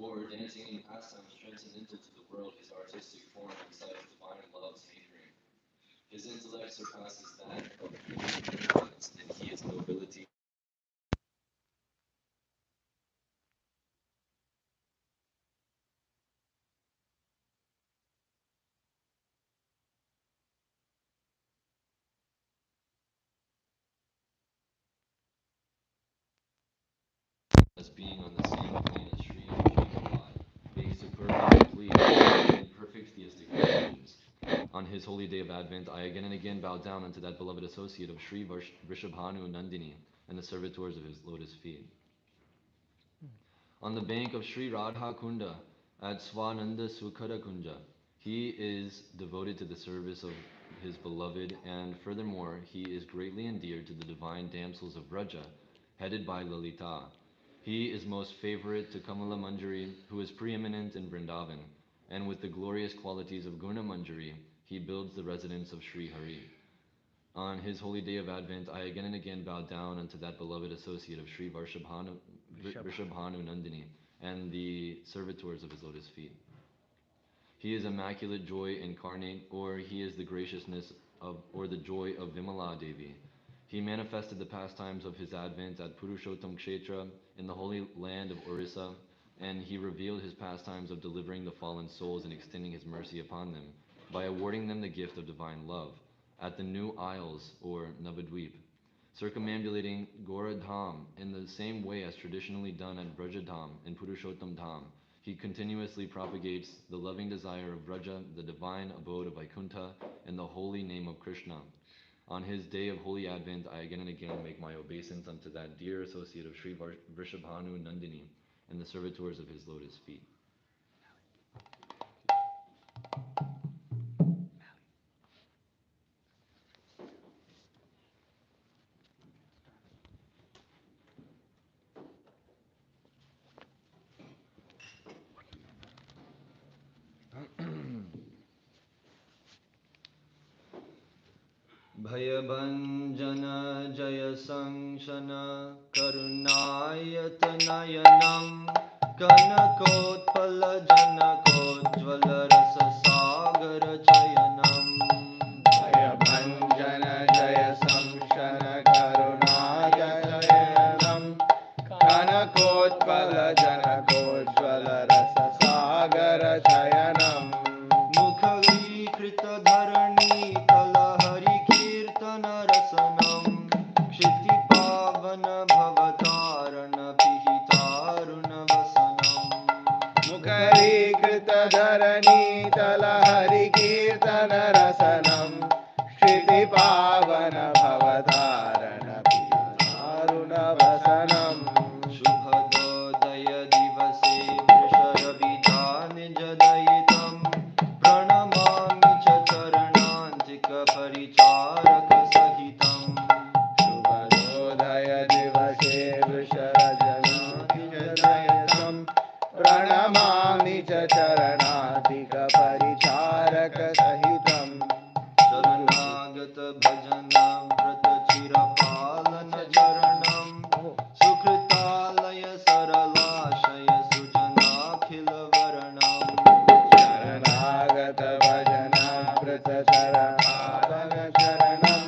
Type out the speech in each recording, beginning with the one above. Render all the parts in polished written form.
or dancing in pastimes transcendental to the world, his artistic form incites divine love's hankering. His intellect surpasses that of the gods, and he is nobility. As being on the same plane as Sri and Sri being superbly complete in perfect theistic relations. On his holy day of Advent, I again and again bow down unto that beloved associate of Sri Vrishabhanu Nandini and the servitors of his lotus feet. On the bank of Sri Radha Kunda at Swananda Sukhada Kunja, he is devoted to the service of his beloved, and furthermore, he is greatly endeared to the divine damsels of Braja, headed by Lalita. He is most favorite to Kamala Manjari, who is preeminent in Vrindavan, and with the glorious qualities of Guna Manjari, he builds the residence of Sri Hari. On his holy day of Advent, I again and again bow down unto that beloved associate of Sri Vrishabhanu Nandini and the servitors of his lotus feet. He is immaculate joy incarnate, or he is the graciousness of, or the joy of Vimala Devi. He manifested the pastimes of his advent at Purushottam Kshetra in the holy land of Orissa, and he revealed his pastimes of delivering the fallen souls and extending his mercy upon them by awarding them the gift of divine love at the New Isles, or Navadvip, circumambulating Goradham in the same way as traditionally done at Brajadham and Purushottam Dham. He continuously propagates the loving desire of Braja, the divine abode of Vaikuntha, in the holy name of Krishna. On his day of holy Advent, I again and again make my obeisance unto that dear associate of Sri Vrishabhanu Nandini and the servitors of his lotus feet. Bhayabhanjana Jaya Sanshana Karunayatanayanam Kanakotpala Janakojvala Rasa Sagara Chayanam Bhayabhanjana Jaya Samshana Karunayatanayanam Kanakotpala Janakojvala Rasa Sagara Chayanam Mukhavikrita Dharani Talahari Kirtana Rasanam Kshiti Pavana Bhavatarana Pihitaruna Vasanam Mukarikrita Dharani Talahari Kirtana Rasanam Kshiti Pavana Bhavatarana Pihitaruna Vasanam Shubhodaya Divase Vrishabhidhani Jadayitam Pranamami cha Charanantika Paricharaka Sahitam Shubhodaya Divase Vrishabhidhani Jadayitam Pranamami cha Charanatika Paricharaka Sahitam Sharanagata Bhajana Vrata Chirapalana Charanam Sukritalaya Saralashaya Sujanakhila Varanam Sharanagata Bhajana Prata Charapalana Charanam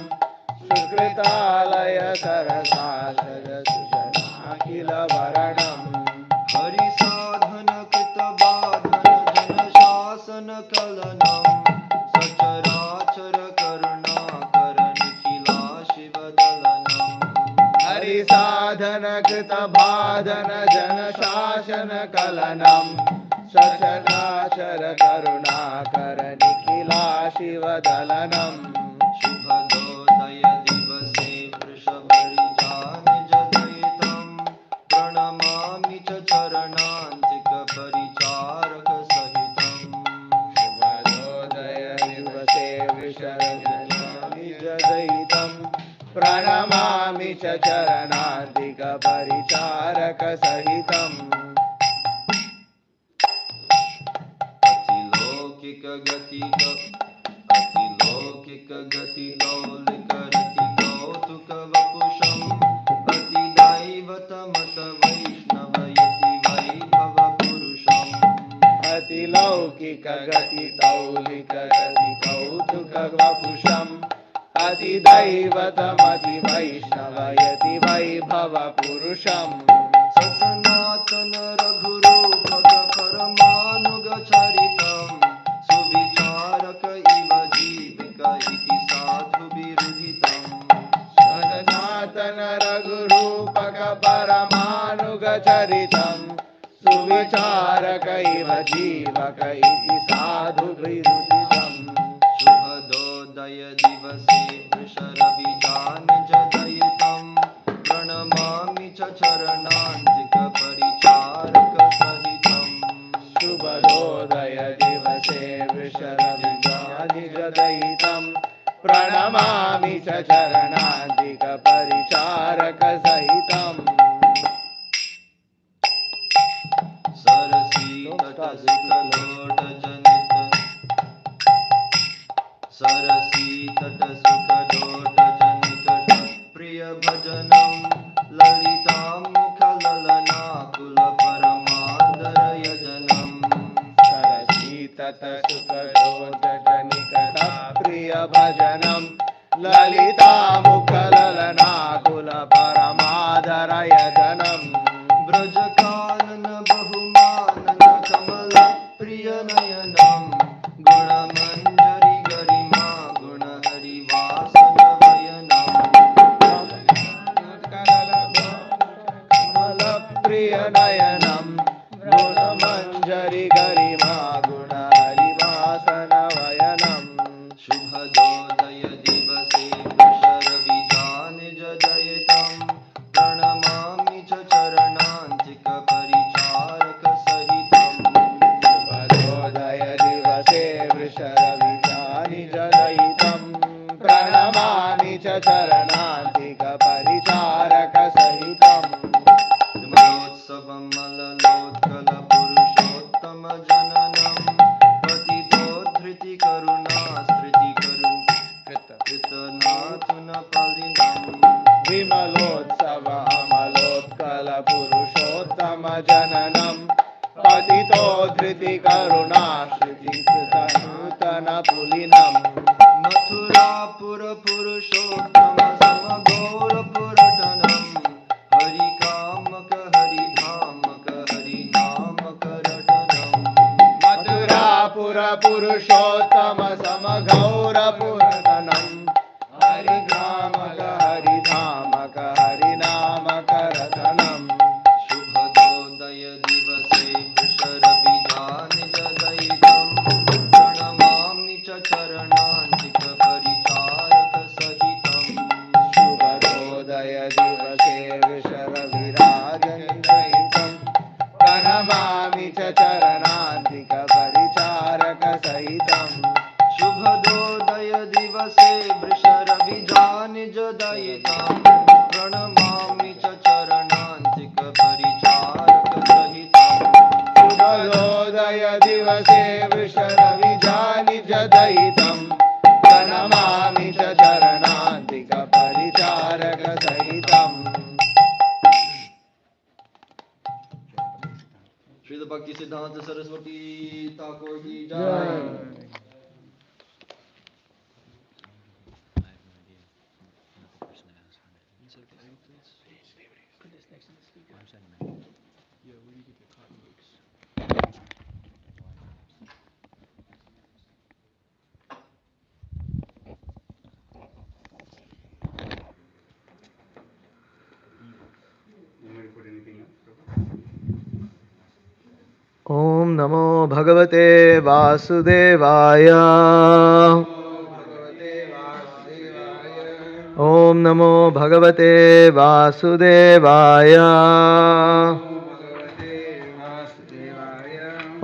Sukritalaya Sarasashaya Sujanakila Varanam Hari Sadhana Krita Badhana Jana Shasana Kalanam Sacharachara Karuna Karanikhila Shivadalanam Hari Sadhana Krita Bhadana Jana Shashana Kalanam Sachanachara Karuna Karanikhila Shivadalanam Shubhodaya Divase Vrishabharidhani Jadayitam Pranamami cha Charanantika Paricharaka Sahitam Shubhodaya Divase Vrishabhidhani Jadayitam Pranamami cha Charanantika Paricharaka Sahitam Atilokika Gati Lolika Rati Kautuka Vapusham Atidaivata Mata Vaishnava Yati Vaibhava Purusham लौकिक गति तौलिक रति कौतुक वपुषम् अतिदैवतमति वैष्णवयति वैभव पुरुषम् सनातन रघुरूपक परमानुगचरितम् सुविचारक इव जीविक इति साधु विरुधितम् सनातन रघुरूपक परमानुगचरितम् सुविचारक इव जीवक इति साधु विरुधितम् शुभदोदय दिवसे वृषरविजान जदयितम् प्रणमामि च चरणान्तिक परिचारक सहितम् शुभदोदय दिवसे वृषरविजानि जदयितम् प्रणमामि च चरणान्तिक परिचारक सहितम् सरसी तट सुखलोट जनित प्रिय भजनम् ललितां मुखललना कुल परमादर यजनम् सरसी तट सुखलोट जनित प्रिय भजनम् ललिता मुखललना कुल परमादर यजनम् ब्रजकानन बहुमानन कमल प्रिय नयनम् गुणमञ्जरी गरिमा गुणहरिवासन वयनम् कमल प्रिय नयनम् गुणमञ्जरी गरिमा गुणहरिवासन वयनम् शुभदोदय दिवसे वृषरविजान जदयितम् प्रणमामि च चरणान्तिक परिचारक सहितम् शुभदोदय दिवसे वृषरविजानि जदयितम् प्रणमामि च चरणान्तिक परिचारक सहितम् विमलोत्सवं मललोत्कल पुरुषोत्तम जननम् पतितोद्धृति करुणा स्मृति कृतनाथुन फलिनम् विमलोत्सव अमलोत्कल पुरुषोत्तम जननम् पतितो धृति करुणा श्रुति कृत नूतन पुलिनम् मथुरापुर पुरुषोत्तम समगौर पुरटनम् हरिकामक हरिधामक हरिनामक रटनम् मथुरापुर पुरुषोत्तम समगौर पुरटनम् हरिग्रामक हरिधामक हरिनामक रतनम् शुभदोदय दिवसे वृषरविजान जदयितम् प्रणमामि च चरणान्तिक परिचारक सहितम् शुभदोदय दिवसे वृषरविराजन् जयितम् प्रणमामि च चरणान्तिक परिचारक सहितम् शुभदोदय दिवसे वृषरविजान जदयितम् प्रणमामि च चरणान्तिक परिचारक सहितम् शुभदोदय दिवसे वृषरविजानि जदयितम् प्रणमामि च चरणान्तिक Paricharak सहितम् Shri Bhaktisiddhanta Sarasvati Thakur ki jai. ओम नमो भगवते वासुदेवाय। ओम नमो भगवते वासुदेवाय।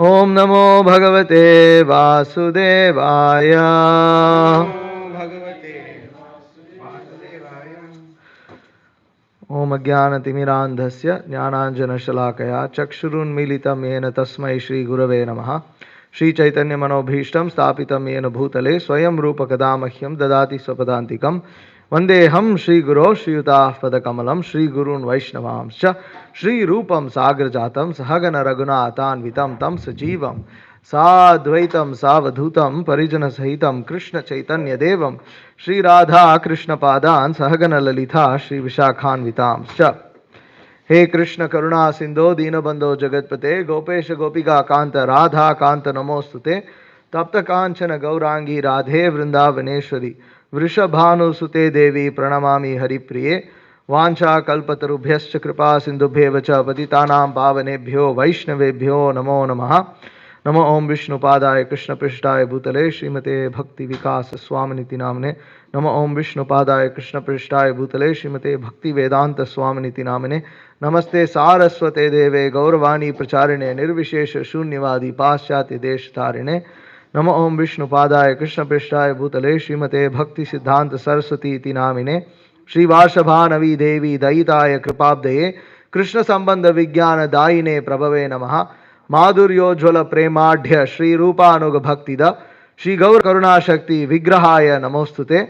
ओम नमो भगवते वासुदेवाय। ओम अज्ञानतिमिरान्धस्य ज्ञानाञ्जनशलाकया चक्षुरुन्मीलितं येन तस्मै श्रीगुरवे नमः। श्रीचैतन्यमनोभीष्टं स्थापितं येन भूतले स्वयं रूपकदा मह्यं ददाति स्वपदान्तिकं। वन्देऽहं श्रीगुरो श्रीयुताः पदकमलं श्रीगुरून् वैष्णवांश्च श्रीरूपं साग्रजातं सहगण रघुनाथान्वितं तं सजीवं साद्वैतं सावधूतं परिजनसहितं कृष्णचैतन्यदेवं श्रीराधाकृष्णपादान् सहगणललिता श्रीविशाखान्वितांश्च। हे कृष्ण करुणा सिंधो दीनबंधो जगतपते गोपेश गोपिका कांत राधा कांत नमोस्तुते तप्त कांचन गौरांगी राधे वृंदावनेश्वरी वृषभानुसुते देवी प्रणमामि हरिप्रिये वाञ्छा कल्पतरुभ्यश्च कृपा सिंधुभ्येव च पतितानां पावनेभ्यो वैष्णवेभ्यो नमो नमः। नमो ओम विष्णुपादाय कृष्णपृष्ठाय भूतले श्रीमते भक्ति विकास स्वामिनिति नामने। नमो ओम विष्णुपादाय कृष्णपृष्ठाय भूतले श्रीमते भक्ति वेदांत स्वामिनिति नामने। नमस्ते सारस्वते देवे गौरवाणी प्रचारिणे निर्विशेष शून्यवादी पाश्चात्य देश तारिणे। नमो ओम विष्णुपादाय कृष्णपृष्ठाय भूतले श्रीमते भक्ति सिद्धांत सरस्वती इति नामिने। श्रीवार्षभानवी देवी दयिताय कृपाब्दये कृष्ण संबंध विज्ञान दायिने प्रभवे नमः। माधुर्योज्वल प्रेमाढ्य श्री रूपानुग भक्तिद श्री गौर करुणा शक्ति विग्रहाय नमोस्तुते।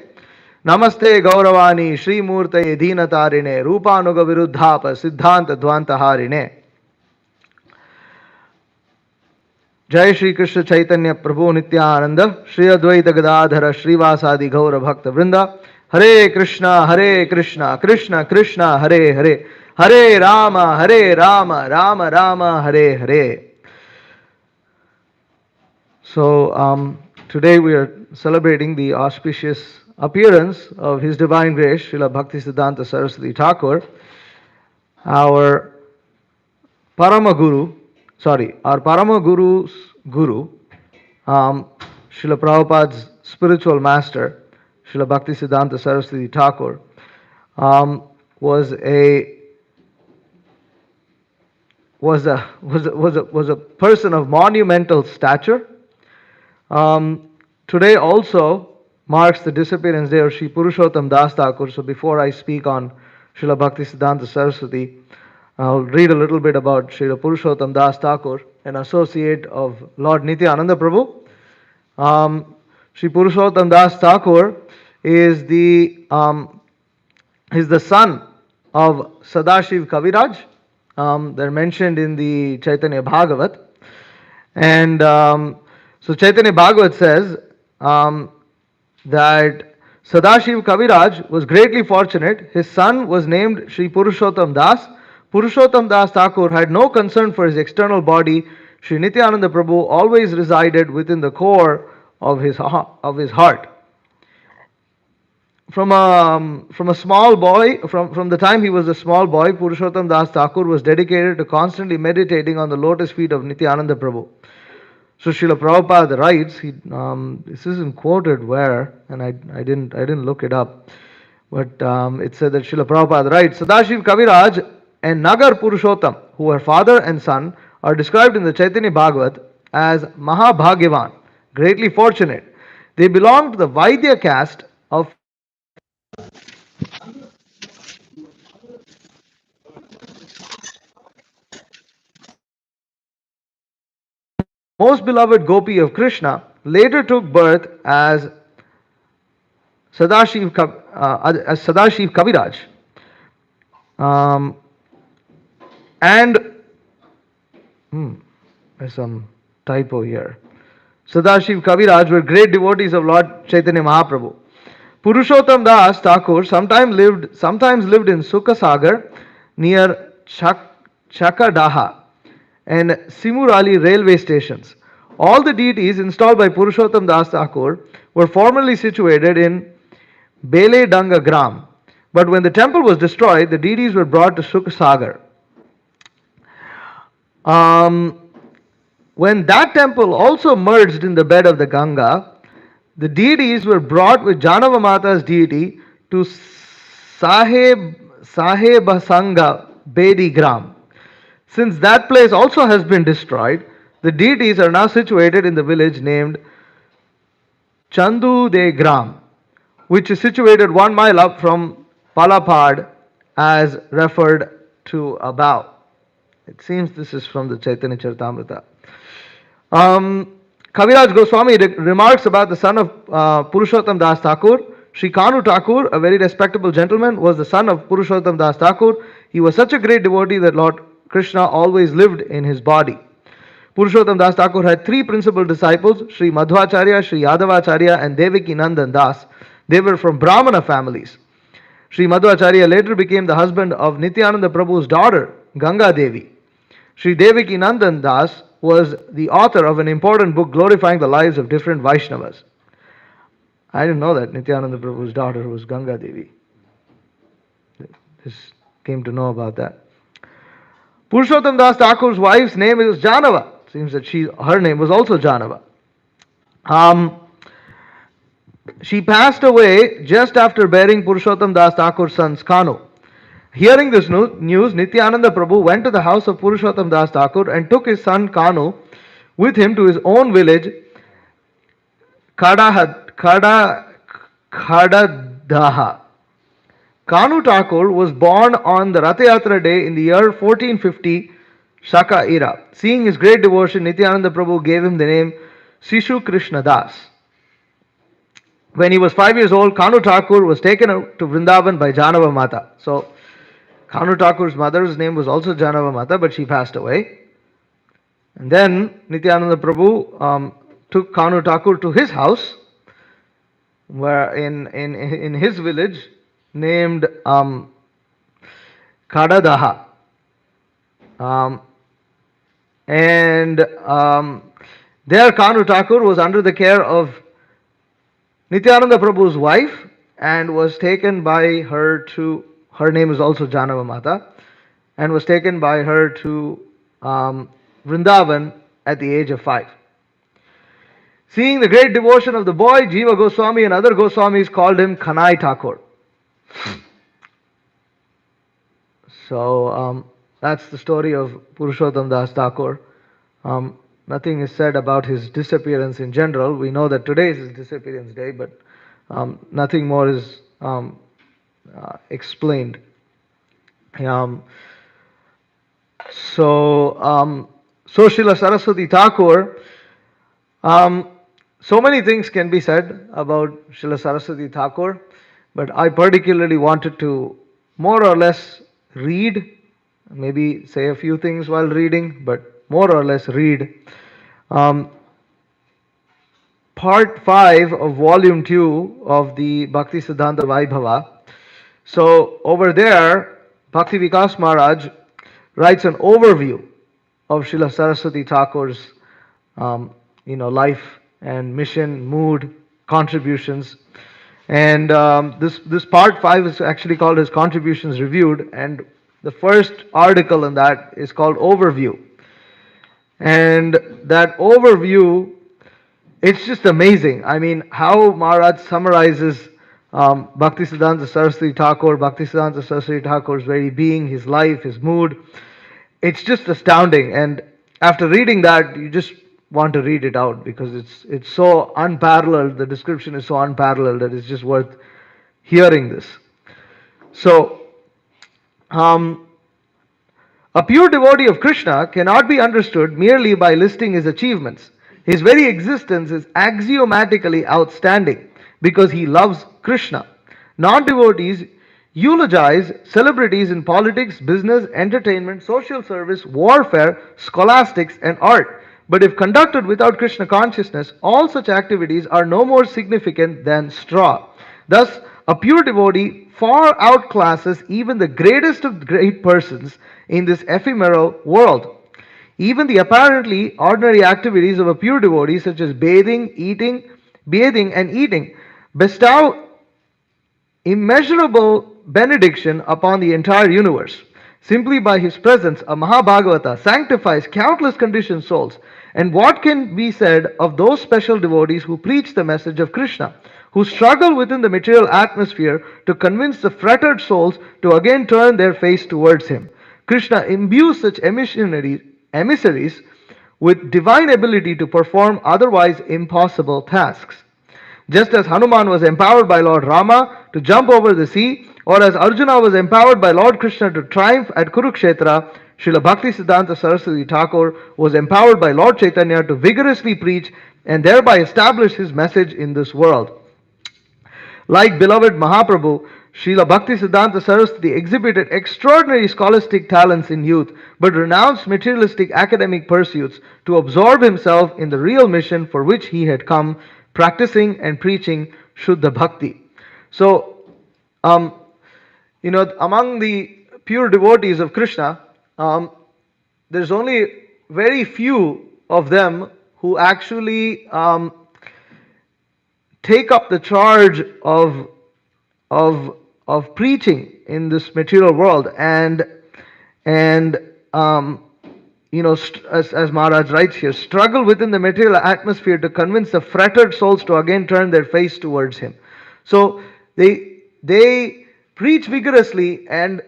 नमस्ते गौरवाणी श्रीमूर्तये दीनतारिणे रूपानुग विरुद्धाप सिद्धांत ध्वांतहारिणे। जय श्री कृष्ण चैतन्य प्रभु नित्यानंद श्री अद्वैत गदाधर श्रीवासादि गौर भक्त वृंद। हरे Krishna Krishna Krishna Hare Hare Hare Ram Ram Ram Hare Hare. So today we are celebrating the auspicious appearance of His Divine Grace Srila Bhaktisiddhanta Sarasvati Thakur, our Parama Guru's Guru, Srila Prabhupada's spiritual master, Srila Bhaktisiddhanta Saraswati Thakur, was a person of monumental stature. Today also marks the disappearance day of Sri Purushottam Das Thakur. So before I speak on Srila Bhaktisiddhanta Saraswati, I'll read a little bit about Srila Purushottam Das Thakur, an associate of Lord Nityananda Prabhu. Sri Purushottam Das Thakur is the son of Sadashiv Kaviraj. They're mentioned in the Chaitanya Bhagavat. And so Chaitanya Bhagavat says that Sadashiv Kaviraj was greatly fortunate. His son was named Sri Purushottam Das. Purushottam Das Thakur had no concern for his external body. Sri Nityananda Prabhu always resided within the core of his heart. From a small boy, from the time he was a small boy, Purushottam Das Thakur was dedicated to constantly meditating on the lotus feet of Nityananda Prabhu. So Srila Prabhupada writes, this isn't quoted where, and I didn't look it up, but it said that Srila Prabhupada writes, Sadashiv Kaviraj and Nagar Purushottam, who were father and son, are described in the Chaitanya Bhagavat as Mahabhagyavan, greatly fortunate. They belonged to the Vaidya caste of most beloved gopi of Krishna, later took birth as Sadashiv Kaviraj. There's some typo here. Sadashiv Kaviraj were great devotees of Lord Chaitanya Mahaprabhu. Purushottam Das Thakur sometimes lived in Sukhasagar near Chakadaha and Simurali railway stations. All the deities installed by Purushottam Das Thakur were formerly situated in Bele Danga Gram. But when the temple was destroyed, the deities were brought to Sukhasagar. When that temple also merged in the bed of the Ganga, the deities were brought with Janava Mata's deity to Sahebasanga Bedi Gram. Since that place also has been destroyed, the deities are now situated in the village named Chandu De Gram, which is situated 1 mile up from Palapad as referred to above. It seems this is from the Chaitanya Charitamrita. Kaviraj Goswami remarks about the son of Purushottam Das Thakur. Sri Kanu Thakur, a very respectable gentleman, was the son of Purushottam Das Thakur. He was such a great devotee that Lord Krishna always lived in his body. Purushottam Das Thakur had three principal disciples, Sri Madhvacharya, Sri Yadavacharya, and Devaki Nandan Das. They were from Brahmana families. Sri Madhvacharya later became the husband of Nityananda Prabhu's daughter, Ganga Devi. Sri Devaki Nandan Das was the author of an important book glorifying the lives of different Vaishnavas. I didn't know that Nityananda Prabhu's daughter was Ganga Devi. Just came to know about that. Purushottam Das Thakur's wife's name is Janava. Seems that her name was also Janava. She passed away just after bearing Purushottam Das Thakur's son's Kanu. Hearing this news, Nityananda Prabhu went to the house of Purushottam Das Thakur and took his son Kanu with him to his own village, Khadadaha. Kanu Thakur was born on the Rath Yatra day in the year 1450 Shaka era. Seeing his great devotion, Nityananda Prabhu gave him the name Sishu Krishna Das. When he was 5 years old, Kanu Thakur was taken to Vrindavan by Janava Mata. So, Kanu Thakur's mother's name was also Janava Mata, but she passed away. And then Nityananda Prabhu took Kanu Thakur to his house, where in his village named Khadadaha. There Kanu Thakur was under the care of Nityananda Prabhu's wife and was taken by her to, her name is also Janava Mata, and was taken by her to Vrindavan at the age of 5. Seeing the great devotion of the boy, Jiva Goswami and other Goswamis called him Kanai Thakur. So that's the story of Purushottam Das Thakur. Nothing is said about his disappearance in general. We know that today is his disappearance day, but nothing more is explained. So Srila Saraswati Thakur, so many things can be said about Srila Saraswati Thakur, but I particularly wanted to more or less read, maybe say a few things while reading, but more or less read part 5 of volume 2 of the Bhaktisiddhanta Vaibhava. So over there, Bhakti Vikas Maharaj writes an overview of Srila Saraswati Thakur's life and mission, mood, contributions. And this part 5 is actually called his Contributions Reviewed, and the first article in that is called Overview. And that overview, it's just amazing. I mean, how Maharaj summarizes Bhaktisiddhanta Saraswati Thakur's very being, his life, his mood. It's just astounding. And after reading that, you just want to read it out because it's so unparalleled. The description is so unparalleled that it's just worth hearing this. So, a pure devotee of Krishna cannot be understood merely by listing his achievements. His very existence is axiomatically outstanding because he loves Krishna. Non-devotees eulogize celebrities in politics, business, entertainment, social service, warfare, scholastics, and art. But if conducted without Krishna consciousness, all such activities are no more significant than straw. Thus, a pure devotee far outclasses even the greatest of great persons in this ephemeral world. Even the apparently ordinary activities of a pure devotee, such as bathing and eating, bestow immeasurable benediction upon the entire universe. Simply by his presence, a Mahabhagavata sanctifies countless conditioned souls. And what can be said of those special devotees who preach the message of Krishna, who struggle within the material atmosphere to convince the fretted souls to again turn their face towards him? Krishna imbues such emissaries with divine ability to perform otherwise impossible tasks. Just as Hanuman was empowered by Lord Rama to jump over the sea, or as Arjuna was empowered by Lord Krishna to triumph at Kurukshetra, Srila Bhaktisiddhanta Saraswati Thakur was empowered by Lord Chaitanya to vigorously preach and thereby establish his message in this world. Like beloved Mahaprabhu, Srila Bhaktisiddhanta Saraswati exhibited extraordinary scholastic talents in youth, but renounced materialistic academic pursuits to absorb himself in the real mission for which he had come, practicing and preaching Shuddha Bhakti. So, um, among the pure devotees of Krishna, there's only very few of them who actually take up the charge of of preaching in this material world, and as Maharaj writes here, struggle within the material atmosphere to convince the fretted souls to again turn their face towards him. So they preach vigorously and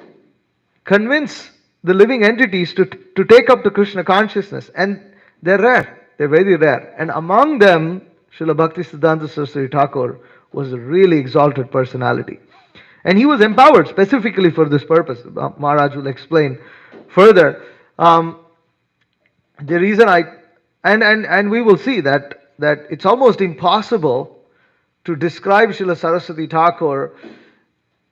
convince the living entities to take up the Krishna consciousness, and they're rare, they're very rare. And among them, Srila Bhaktisiddhanta Saraswati Thakur was a really exalted personality. And he was empowered specifically for this purpose. Maharaj will explain further. The reason and we will see that it's almost impossible to describe Srila Saraswati Thakur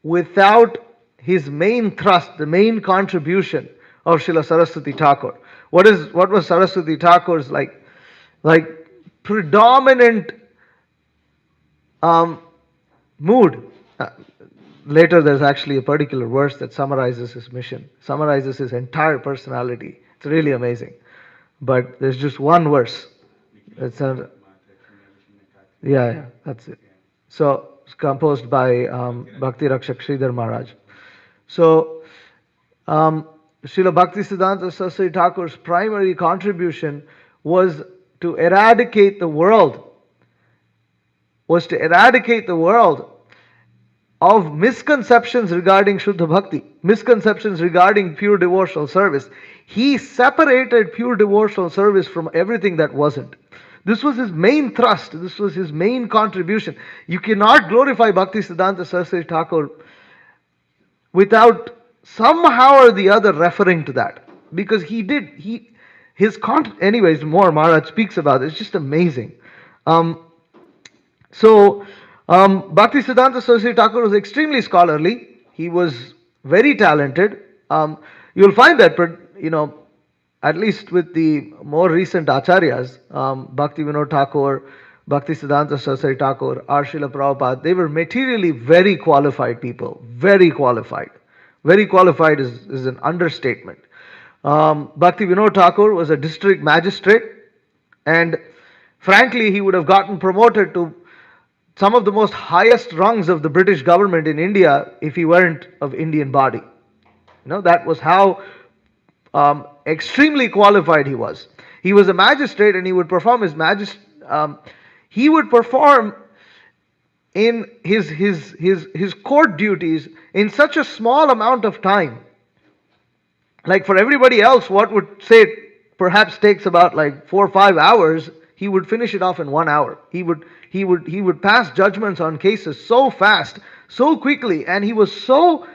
without his main thrust, the main contribution of Srila Saraswati Thakur. What was Saraswati Thakur's like predominant mood? Later, there's actually a particular verse that summarizes his mission, summarizes his entire personality. It's really amazing. But there's just one verse. It's yeah, that's it. So it's composed by Bhakti Rakshak Sridhar Maharaj. So Srila Bhaktisiddhanta Saraswati Thakur's primary contribution was to eradicate the world, of misconceptions regarding Shuddha Bhakti, misconceptions regarding pure devotional service. He separated pure devotional service from everything that wasn't. This was his main thrust, this was his main contribution. You cannot glorify Bhaktisiddhanta Saraswati Thakur without somehow or the other referring to that. Because anyways, more Maharaj speaks about it. It's just amazing. Bhaktisiddhanta Saraswati Thakur was extremely scholarly. He was very talented. You'll find that, at least with the more recent acharyas, Bhakti Vinod Thakur, Bhaktisiddhanta Saraswati Thakur, R. Srila Prabhupada, they were materially very qualified people. Very qualified. Very qualified is an understatement. Bhakti Vinod Thakur was a district magistrate, and frankly, he would have gotten promoted to some of the most highest rungs of the British government in India if he weren't of Indian body. That was how extremely qualified he was. He was a magistrate, and he would perform he would perform in his court duties in such a small amount of time. Like for everybody else, what would say perhaps takes about 4 or 5 hours, he would finish it off in 1 hour. He would pass judgments on cases so fast, so quickly, and he was so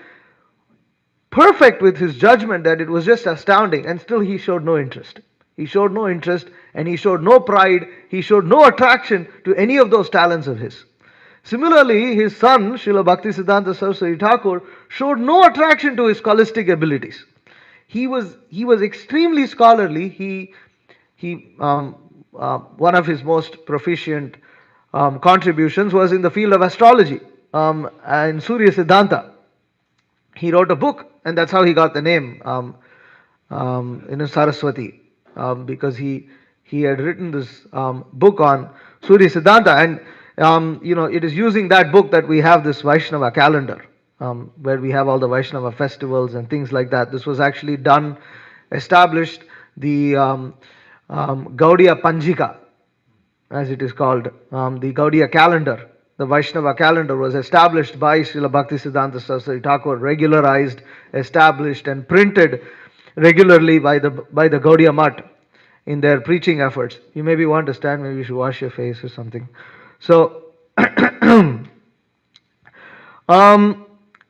perfect with his judgment that it was just astounding. And still he showed no interest. He showed no interest, and he showed no pride. He showed no attraction to any of those talents of his. Similarly, his son, Srila Bhaktisiddhanta Saraswati Thakur, showed no attraction to his scholastic abilities. He was extremely scholarly. One of his most proficient contributions was in the field of astrology, in Surya Siddhanta. He wrote a book, and that's how he got the name Saraswati, because he had written this book on Surya Siddhanta, and it is using that book that we have this Vaishnava calendar, where we have all the Vaishnava festivals and things like that. This was actually established, the Gaudiya Panjika, as it is called, the Gaudiya calendar, the Vaishnava calendar, was established by Srila Bhaktisiddhanta Saraswati Thakur, regularized, established, and printed regularly by the Gaudiya Mutt in their preaching efforts. You maybe want to stand, maybe you should wash your face or something. So, and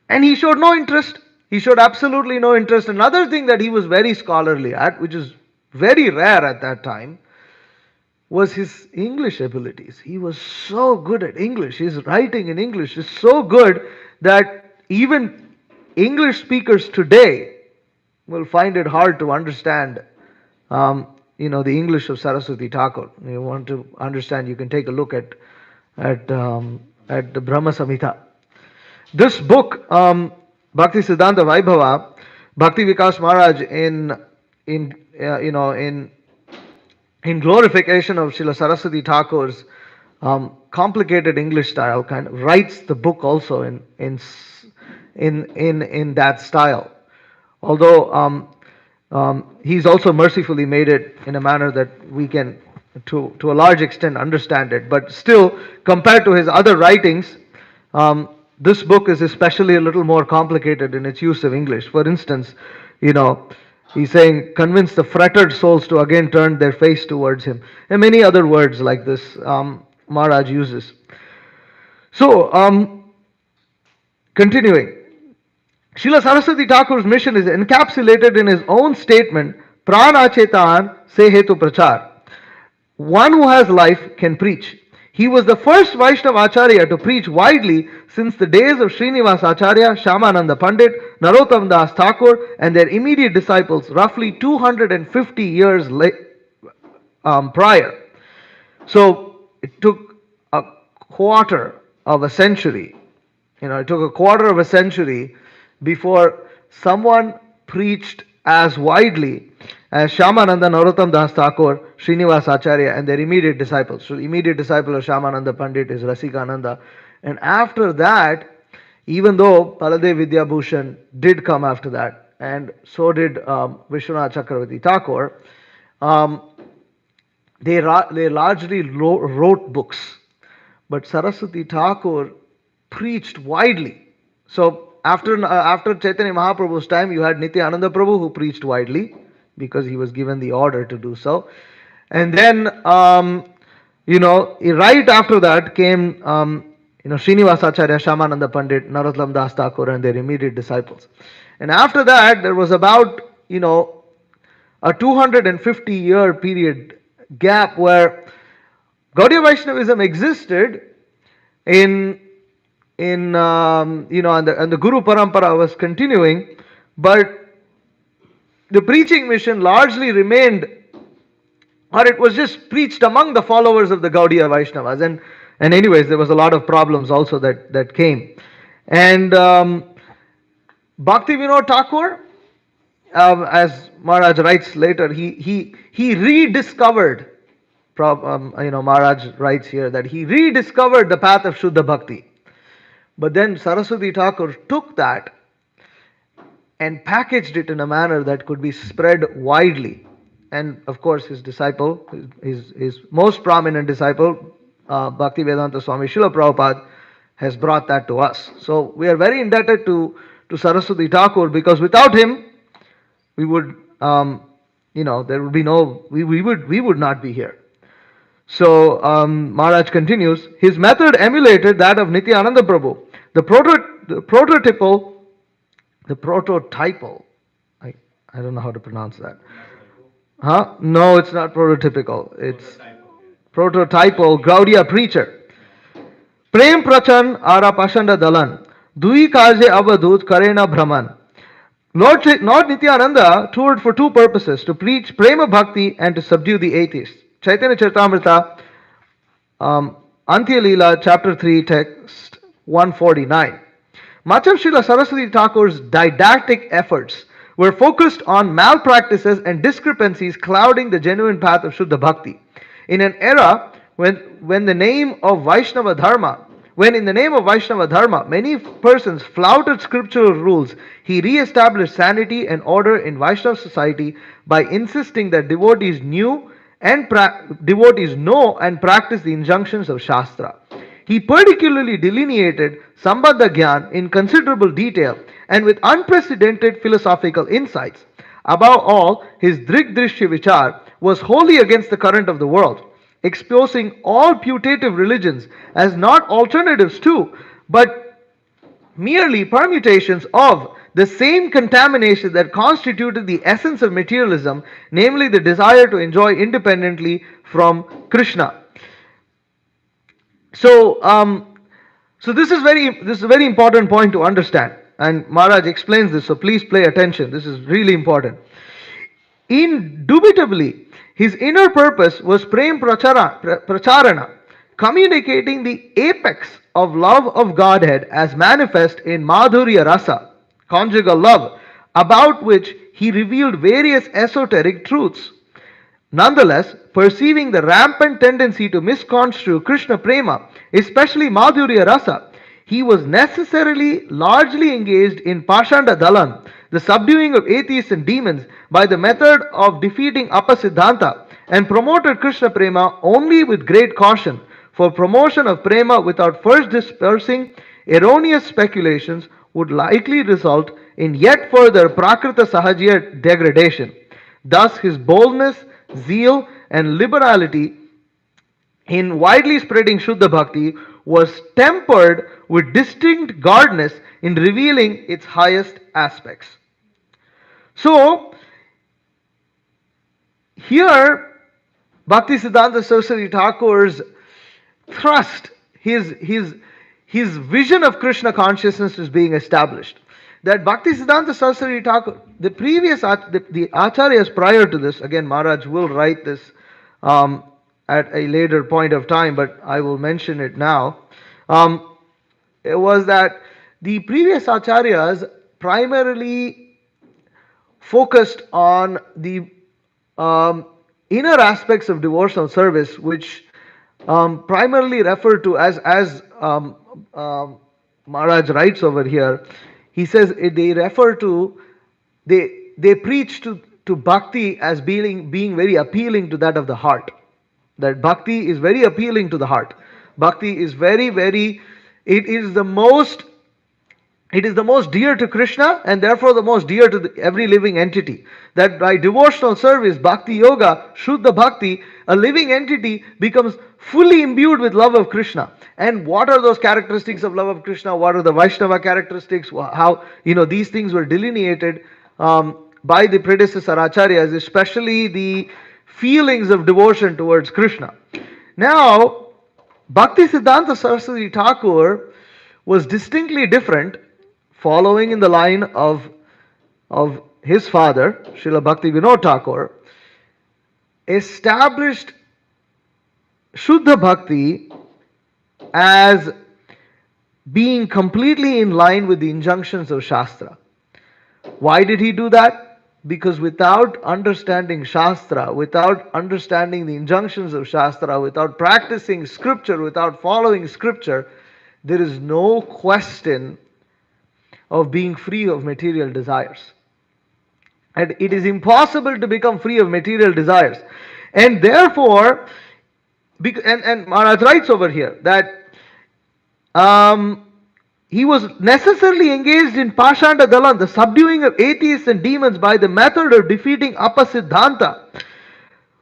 he showed no interest. He showed absolutely no interest. Another thing that he was very scholarly at, which is very rare at that time, was his English abilities. He was so good at English. His writing in English is so good that even English speakers today will find it hard to understand, the English of Saraswati Thakur. You want to understand, you can take a look at the Brahma Samhita. This book, Bhaktisiddhanta Vaibhava, Bhakti Vikas Maharaj in glorification of Srila Saraswati Thakur's complicated English style, kind of writes the book also in that style. Although he's also mercifully made it in a manner that we can, to a large extent, understand it. But still, compared to his other writings, this book is especially a little more complicated in its use of English. For instance, he's saying, convince the fretted souls to again turn their face towards him. And many other words like this Maharaj uses. So, continuing. Srila Saraswati Thakur's mission is encapsulated in his own statement, Prana Chetan Se Hetu Prachar. One who has life can preach. He was the first Vaishnava Acharya to preach widely since the days of Srinivas Acharya, Shyamananda Pandit, Narottam Das Thakur, and their immediate disciples, roughly 250 years prior. So it took a quarter of a century. It took a quarter of a century before someone preached as widely as Shyamananda, Narottam Das Thakur, Srinivas Acharya, and their immediate disciples. So the immediate disciple of Shyamananda Pandit is Rasikananda. And after that, even though Paladev Vidyabhushan did come after that, and so did Vishwanath Chakravarti Thakur, they largely wrote books. But Saraswati Thakur preached widely. So after Chaitanya Mahaprabhu's time, you had Nityananda Prabhu who preached widely because he was given the order to do so. And then, right after that came, Srinivas Acharya, Shyamananda Pandit, Narottam Das Thakur, and their immediate disciples. And after that, there was about, a 250-year period gap where Gaudiya Vaishnavism existed and the Guru Parampara was continuing, but the preaching mission largely remained, or it was just preached among the followers of the Gaudiya Vaishnavas. And anyways, there was a lot of problems also that came. And Bhakti Vinod Thakur, as Maharaj writes later, he rediscovered, Maharaj writes here that he rediscovered the path of Shuddha Bhakti. But then Saraswati Thakur took that and packaged it in a manner that could be spread widely. And of course, his disciple, his most prominent disciple, Bhaktivedanta Swami Srila Prabhupada, has brought that to us. So we are very indebted to Saraswati Thakur, because without him, we would, there would be no, we would not be here. So Maharaj continues, his method emulated that of Nityananda Prabhu. The prototypal, I don't know how to pronounce that. Huh? No, it's not prototypical. It's prototypal Gaudiya preacher. Prem Prachan Ara Pashanda Dalan. Dui Kaje Avadut Karena Brahman. Lord Nityananda toured for two purposes: to preach Prema Bhakti and to subdue the atheists. Chaitanya Charitamrita, Antya Leela, chapter 3, text 149. Much of Srila Saraswati Thakur's didactic efforts were focused on malpractices and discrepancies clouding the genuine path of Shuddha Bhakti. In an era when in the name of Vaishnava Dharma, many persons flouted scriptural rules, he re-established sanity and order in Vaishnava society by insisting that devotees know and practice the injunctions of Shastra. He particularly delineated Sambandha Gyan in considerable detail and with unprecedented philosophical insights. Above all, his Drigdrishya Vichar was wholly against the current of the world, exposing all putative religions as not alternatives to, but merely permutations of the same contamination that constituted the essence of materialism, namely the desire to enjoy independently from Krishna. So, this is a very important point to understand. and Maharaj explains this, so please pay attention. This is really important. Indubitably, his inner purpose was pracharana, communicating the apex of love of Godhead as manifest in Madhurya Rasa, conjugal love, about which he revealed various esoteric truths. Nonetheless, perceiving the rampant tendency to misconstrue Krishna Prema, especially Madhurya Rasa, he was necessarily largely engaged in Pashanda Dalan, the subduing of atheists and demons by the method of defeating Apasiddhanta, and promoted Krishna Prema only with great caution, for promotion of Prema without first dispersing erroneous speculations would likely result in yet further Prakrita Sahajya degradation. Thus, his boldness, zeal, and liberality in widely spreading Shuddha Bhakti was tempered with distinct guardness in revealing its highest aspects. So, here, Bhaktisiddhanta Saraswati Thakur's thrust, his vision of Krishna consciousness is being established. That Bhaktisiddhanta Saraswati Thakur, the acharyas prior to this, again Maharaj will write this at a later point of time, but I will mention it now. It was that the previous acharyas primarily focused on the inner aspects of devotional service, which primarily refer to as Maharaj writes over here. He says they refer to, they preach to bhakti as being very appealing to that of the heart. That bhakti is very appealing to the heart. Bhakti is very, it is the most dear to Krishna, and therefore the most dear to every living entity. That by devotional service, bhakti yoga, Shuddha Bhakti, a living entity becomes fully imbued with love of Krishna. And what are those characteristics of love of Krishna? What are the Vaishnava characteristics? How, these things were delineated by the predecessor acharyas, especially the feelings of devotion towards Krishna. Now, Bhaktisiddhanta Saraswati Thakur was distinctly different, following in the line of his father, Srila Bhakti Vinod Thakur, established Shuddha Bhakti as being completely in line with the injunctions of Shastra. Why did he do that? Because without understanding Shastra, without understanding the injunctions of Shastra, without practicing Scripture, without following Scripture, there is no question of being free of material desires. And it is impossible to become free of material desires. And therefore, and Maharaj writes over here that he was necessarily engaged in Pashanda Dalan, the subduing of atheists and demons by the method of defeating Apasiddhanta,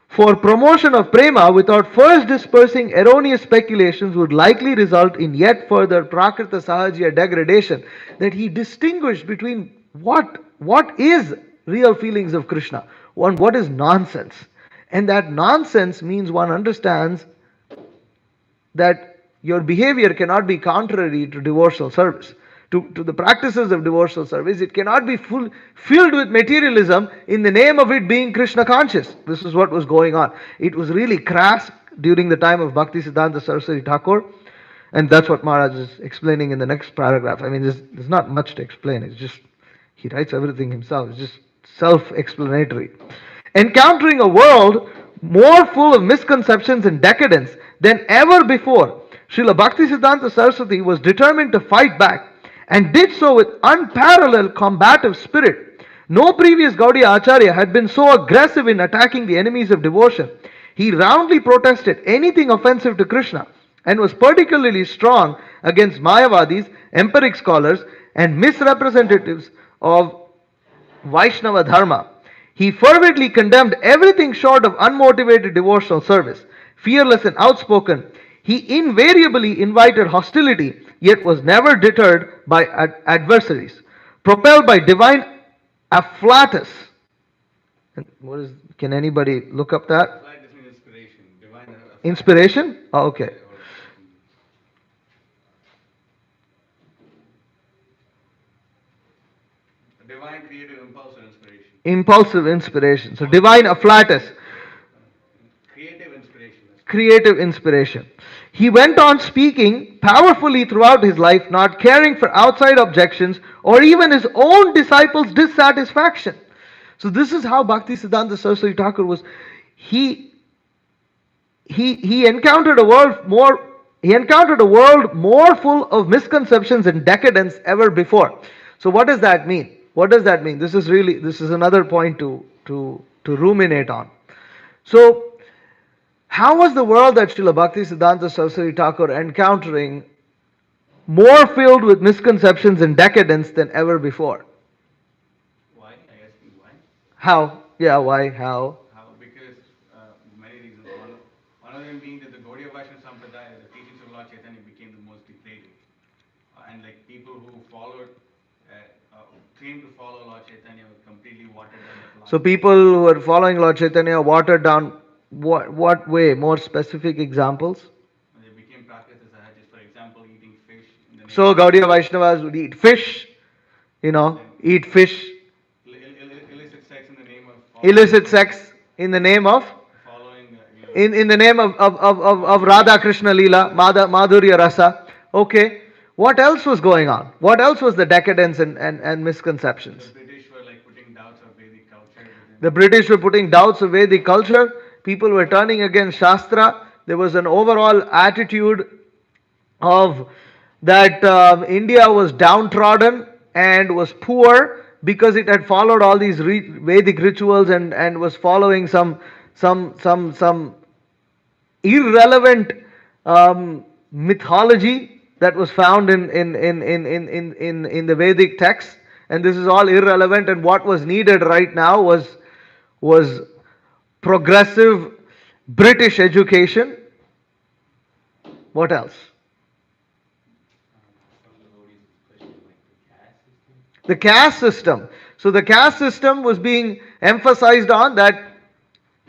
for promotion of Prema without first dispersing erroneous speculations would likely result in yet further Prakrita Sahajya degradation. That he distinguished between what is real feelings of Krishna, what is nonsense. And that nonsense means one understands that your behavior cannot be contrary to devotional service, to the practices of devotional service. It cannot be filled with materialism in the name of it being Krishna conscious. This is what was going on. It was really crass during the time of Bhaktisiddhanta Saraswati Thakur, and that's what Maharaj is explaining in the next paragraph. I mean, there's not much to explain. It's just, he writes everything himself. It's just self-explanatory. Encountering a world more full of misconceptions and decadence than ever before, Srila Bhaktisiddhanta Saraswati was determined to fight back, and did so with unparalleled combative spirit. No previous Gaudiya Acharya had been so aggressive in attacking the enemies of devotion. He roundly protested anything offensive to Krishna, and was particularly strong against Mayavadis, empiric scholars, and misrepresentatives of Vaishnava Dharma. He fervently condemned everything short of unmotivated devotional service. Fearless and outspoken, he invariably invited hostility, yet was never deterred by adversaries. Propelled by divine afflatus. Can anybody look up that? Afflatus means inspiration. Divine Inspiration? Oh, okay. Impulsive inspiration. So divine afflatus, Creative inspiration. creative inspiration. He went on speaking powerfully throughout his life, not caring for outside objections or even his own disciples' dissatisfaction. So this is how Bhaktisiddhanta Saraswati Thakur was. He he encountered a world more he encountered a world more full of misconceptions and decadence ever before. So what does that mean? What does that mean? This is another point to ruminate on. So how was the world that Srila Bhaktisiddhanta Saraswati Thakur encountering more filled with misconceptions and decadence than ever before? Why? I ask you why? How? Yeah, why? How? How? Because many reasons. One of them being that the Gaudiya Vaishnava Sampradaya, the teachings of Lord Chaitanya became the most degraded. And like people who followed, claimed to follow Lord Chaitanya were completely watered down the So philosophy. people who were following Lord Chaitanya watered down what way? More specific examples? And they became Prakrita Sahajas, for example, eating fish in the name So of Gaudiya Vaishnavas would eat fish, eat fish, illicit sex in the name of following, illicit sex in the name of following in the name of Radha Krishna Leela, Madhurya Rasa. Okay. What else was going on? What else was the decadence and misconceptions? the British were like putting doubts of Vedic culture within. The British were putting doubts of Vedic culture. People were turning against Shastra. There was an overall attitude of that India was downtrodden and was poor because it had followed all these Vedic rituals and was following some irrelevant mythology that was found in the Vedic text. And this is all irrelevant, and what was needed right now was progressive British education. What else? The caste system. So the caste system was being emphasized on that,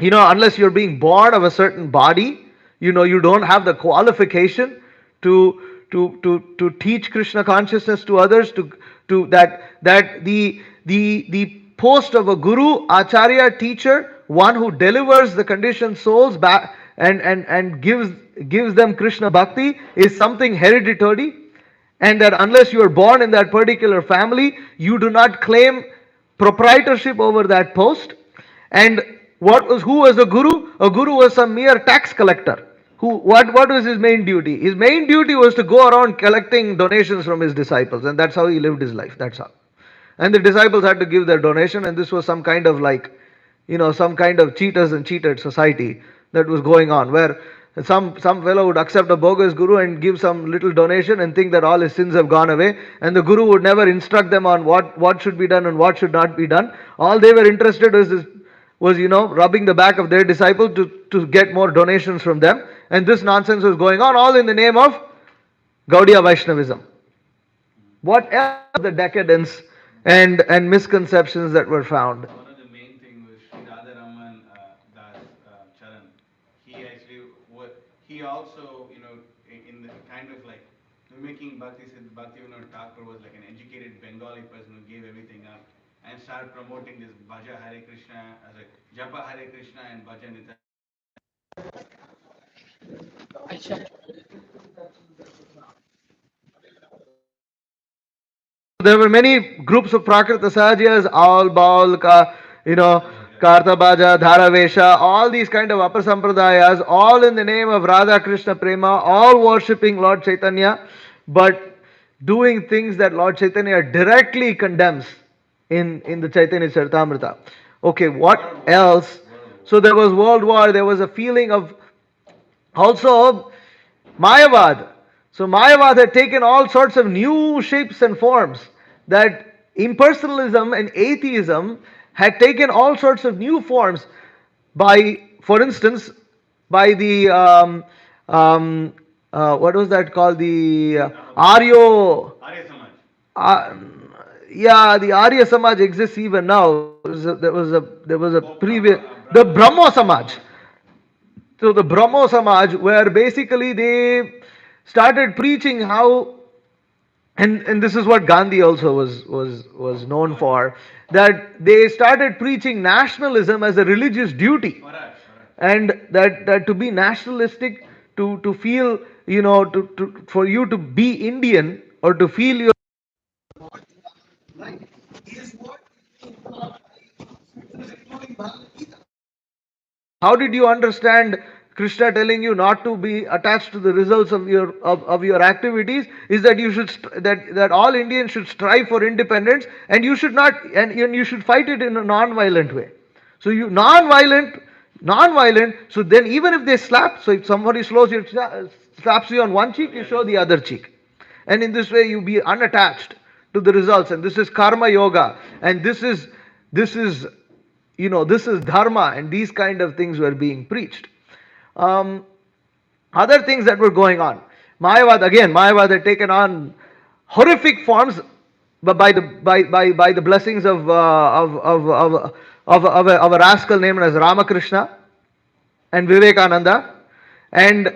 unless you're being born of a certain body, you don't have the qualification to teach Krishna consciousness to others, to that the post of a guru, acharya, teacher, one who delivers the conditioned souls back and gives them Krishna bhakti, is something hereditary, and that unless you are born in that particular family, you do not claim proprietorship over that post. And who was a guru? A guru was some mere tax collector. What was his main duty? His main duty was to go around collecting donations from his disciples, and that's how he lived his life. That's how. And the disciples had to give their donation, and this was some kind of some kind of cheaters and cheated society that was going on, where some fellow would accept a bogus guru and give some little donation and think that all his sins have gone away, and the guru would never instruct them on what should be done and what should not be done. All they were interested was rubbing the back of their disciple to get more donations from them, and this nonsense was going on, all in the name of Gaudiya Vaishnavism. What else the decadence and misconceptions that were found? One of the main thing was Sri Radharaman Das Charan. He actually he also in the kind of like mimicking Bhaktivinoda Thakur was like an educated Bengali person who gave everything up and started promoting this Bhaja Hare Krishna as a Japa Hare Krishna and Bhaja Nitya. There were many groups of Prakrita Sahajas, all Baul, Karta Bhaja, Dharavesha, all these kind of upper sampradayas, all in the name of Radha Krishna Prema, all worshipping Lord Chaitanya, but doing things that Lord Chaitanya directly condemns in the Chaitanya Charitamrita. Okay, what else? So there was World War, there was a feeling of also Mayavad. So Mayavad had taken all sorts of new shapes and forms. That impersonalism and atheism had taken all sorts of new forms for instance, by the what was that called? The Arya the Arya Samaj exists even now. There was a previous, the Brahmo Samaj. So the Brahmo Samaj, where basically they started preaching how and this is what Gandhi also was known for, that they started preaching nationalism as a religious duty, Swaraj. and that to be nationalistic, to feel, to for you to be Indian or to feel your how did you understand Krishna telling you not to be attached to the results of your activities? Is that you should that all Indians should strive for independence, and you should not, and you should fight it in a non-violent way. So you non-violent. So then even if they slap, so if somebody slaps you on one cheek, you show the other cheek, and in this way you be unattached to the results. And this is karma yoga, and this is this is dharma, and these kind of things were being preached. Um, Other things that were going on. Mayavad had taken on horrific forms, but by the blessings of a rascal named as Ramakrishna and Vivekananda, and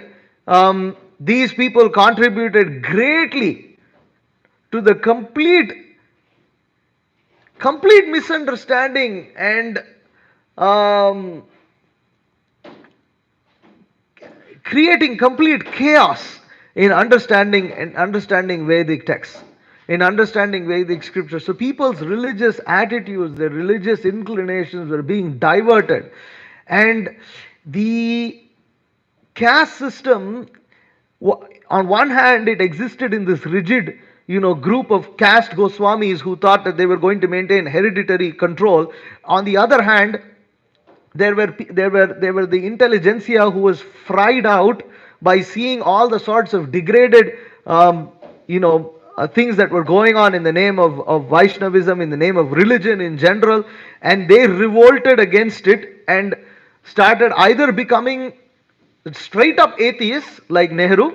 these people contributed greatly to the complete misunderstanding and um, creating complete chaos in understanding Vedic texts, in understanding Vedic scripture. So people's religious attitudes, their religious inclinations were being diverted, and the caste system, on one hand, it existed in this rigid, group of caste Goswamis who thought that they were going to maintain hereditary control. On the other hand, there were the intelligentsia who was fried out by seeing all the sorts of degraded, things that were going on in the name of Vaishnavism, in the name of religion in general, and they revolted against it and started either becoming straight up atheists like Nehru,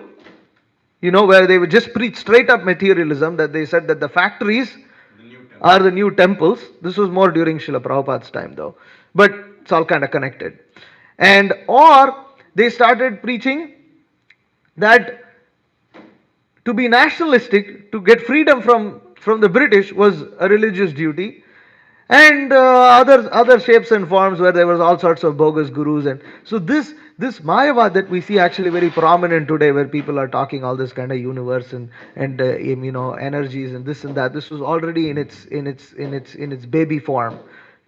where they would just preach straight up materialism, that they said that the factories are the new temples. This was more during Srila Prabhupada's time though, but it's all kind of connected. And or they started preaching that to be nationalistic, to get freedom from the British, was a religious duty, and other shapes and forms where there was all sorts of bogus gurus. And so this Mayavad that we see actually very prominent today, where people are talking all this kind of universe and energies and this and that. This was already in its baby form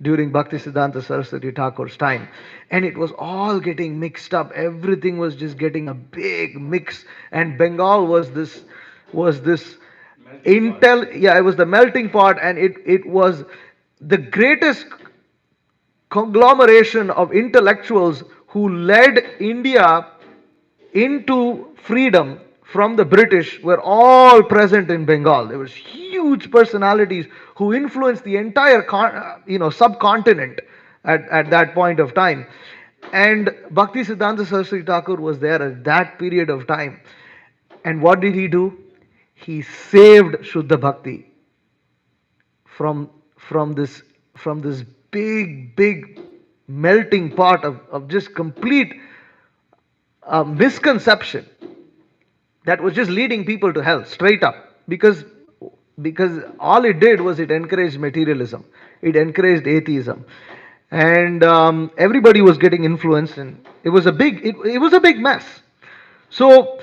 during Bhaktisiddhanta Sarasvati Thakur's time, and it was all getting mixed up. Everything was just getting a big mix, and Bengal was this it was the melting pot, and it was the greatest conglomeration of intellectuals who led India into freedom from the British were all present in Bengal. There was huge personalities who influenced the entire subcontinent at that point of time. And Bhaktisiddhanta Saraswati Thakur was there at that period of time. And what did he do? He saved Shuddha Bhakti from this big melting pot of just complete misconception that was just leading people to hell straight up, because all it did was it encouraged materialism, it encouraged atheism, and everybody was getting influenced, and it was a big mess. So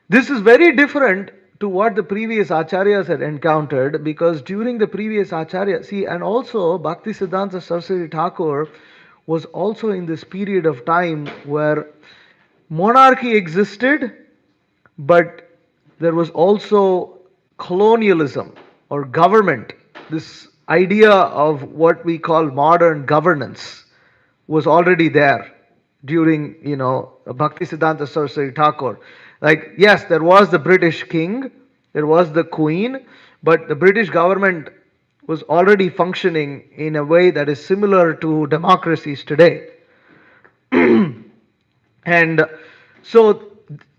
this is very different to what the previous acharyas had encountered, because during the previous acharya, see, and also Bhaktisiddhanta Saraswati Thakur was also in this period of time where monarchy existed, but there was also colonialism or government. This idea of what we call modern governance was already there during, Bhaktisiddhanta Saraswati Thakur. Like, yes, there was the British king, there was the queen, but the British government was already functioning in a way that is similar to democracies today. And so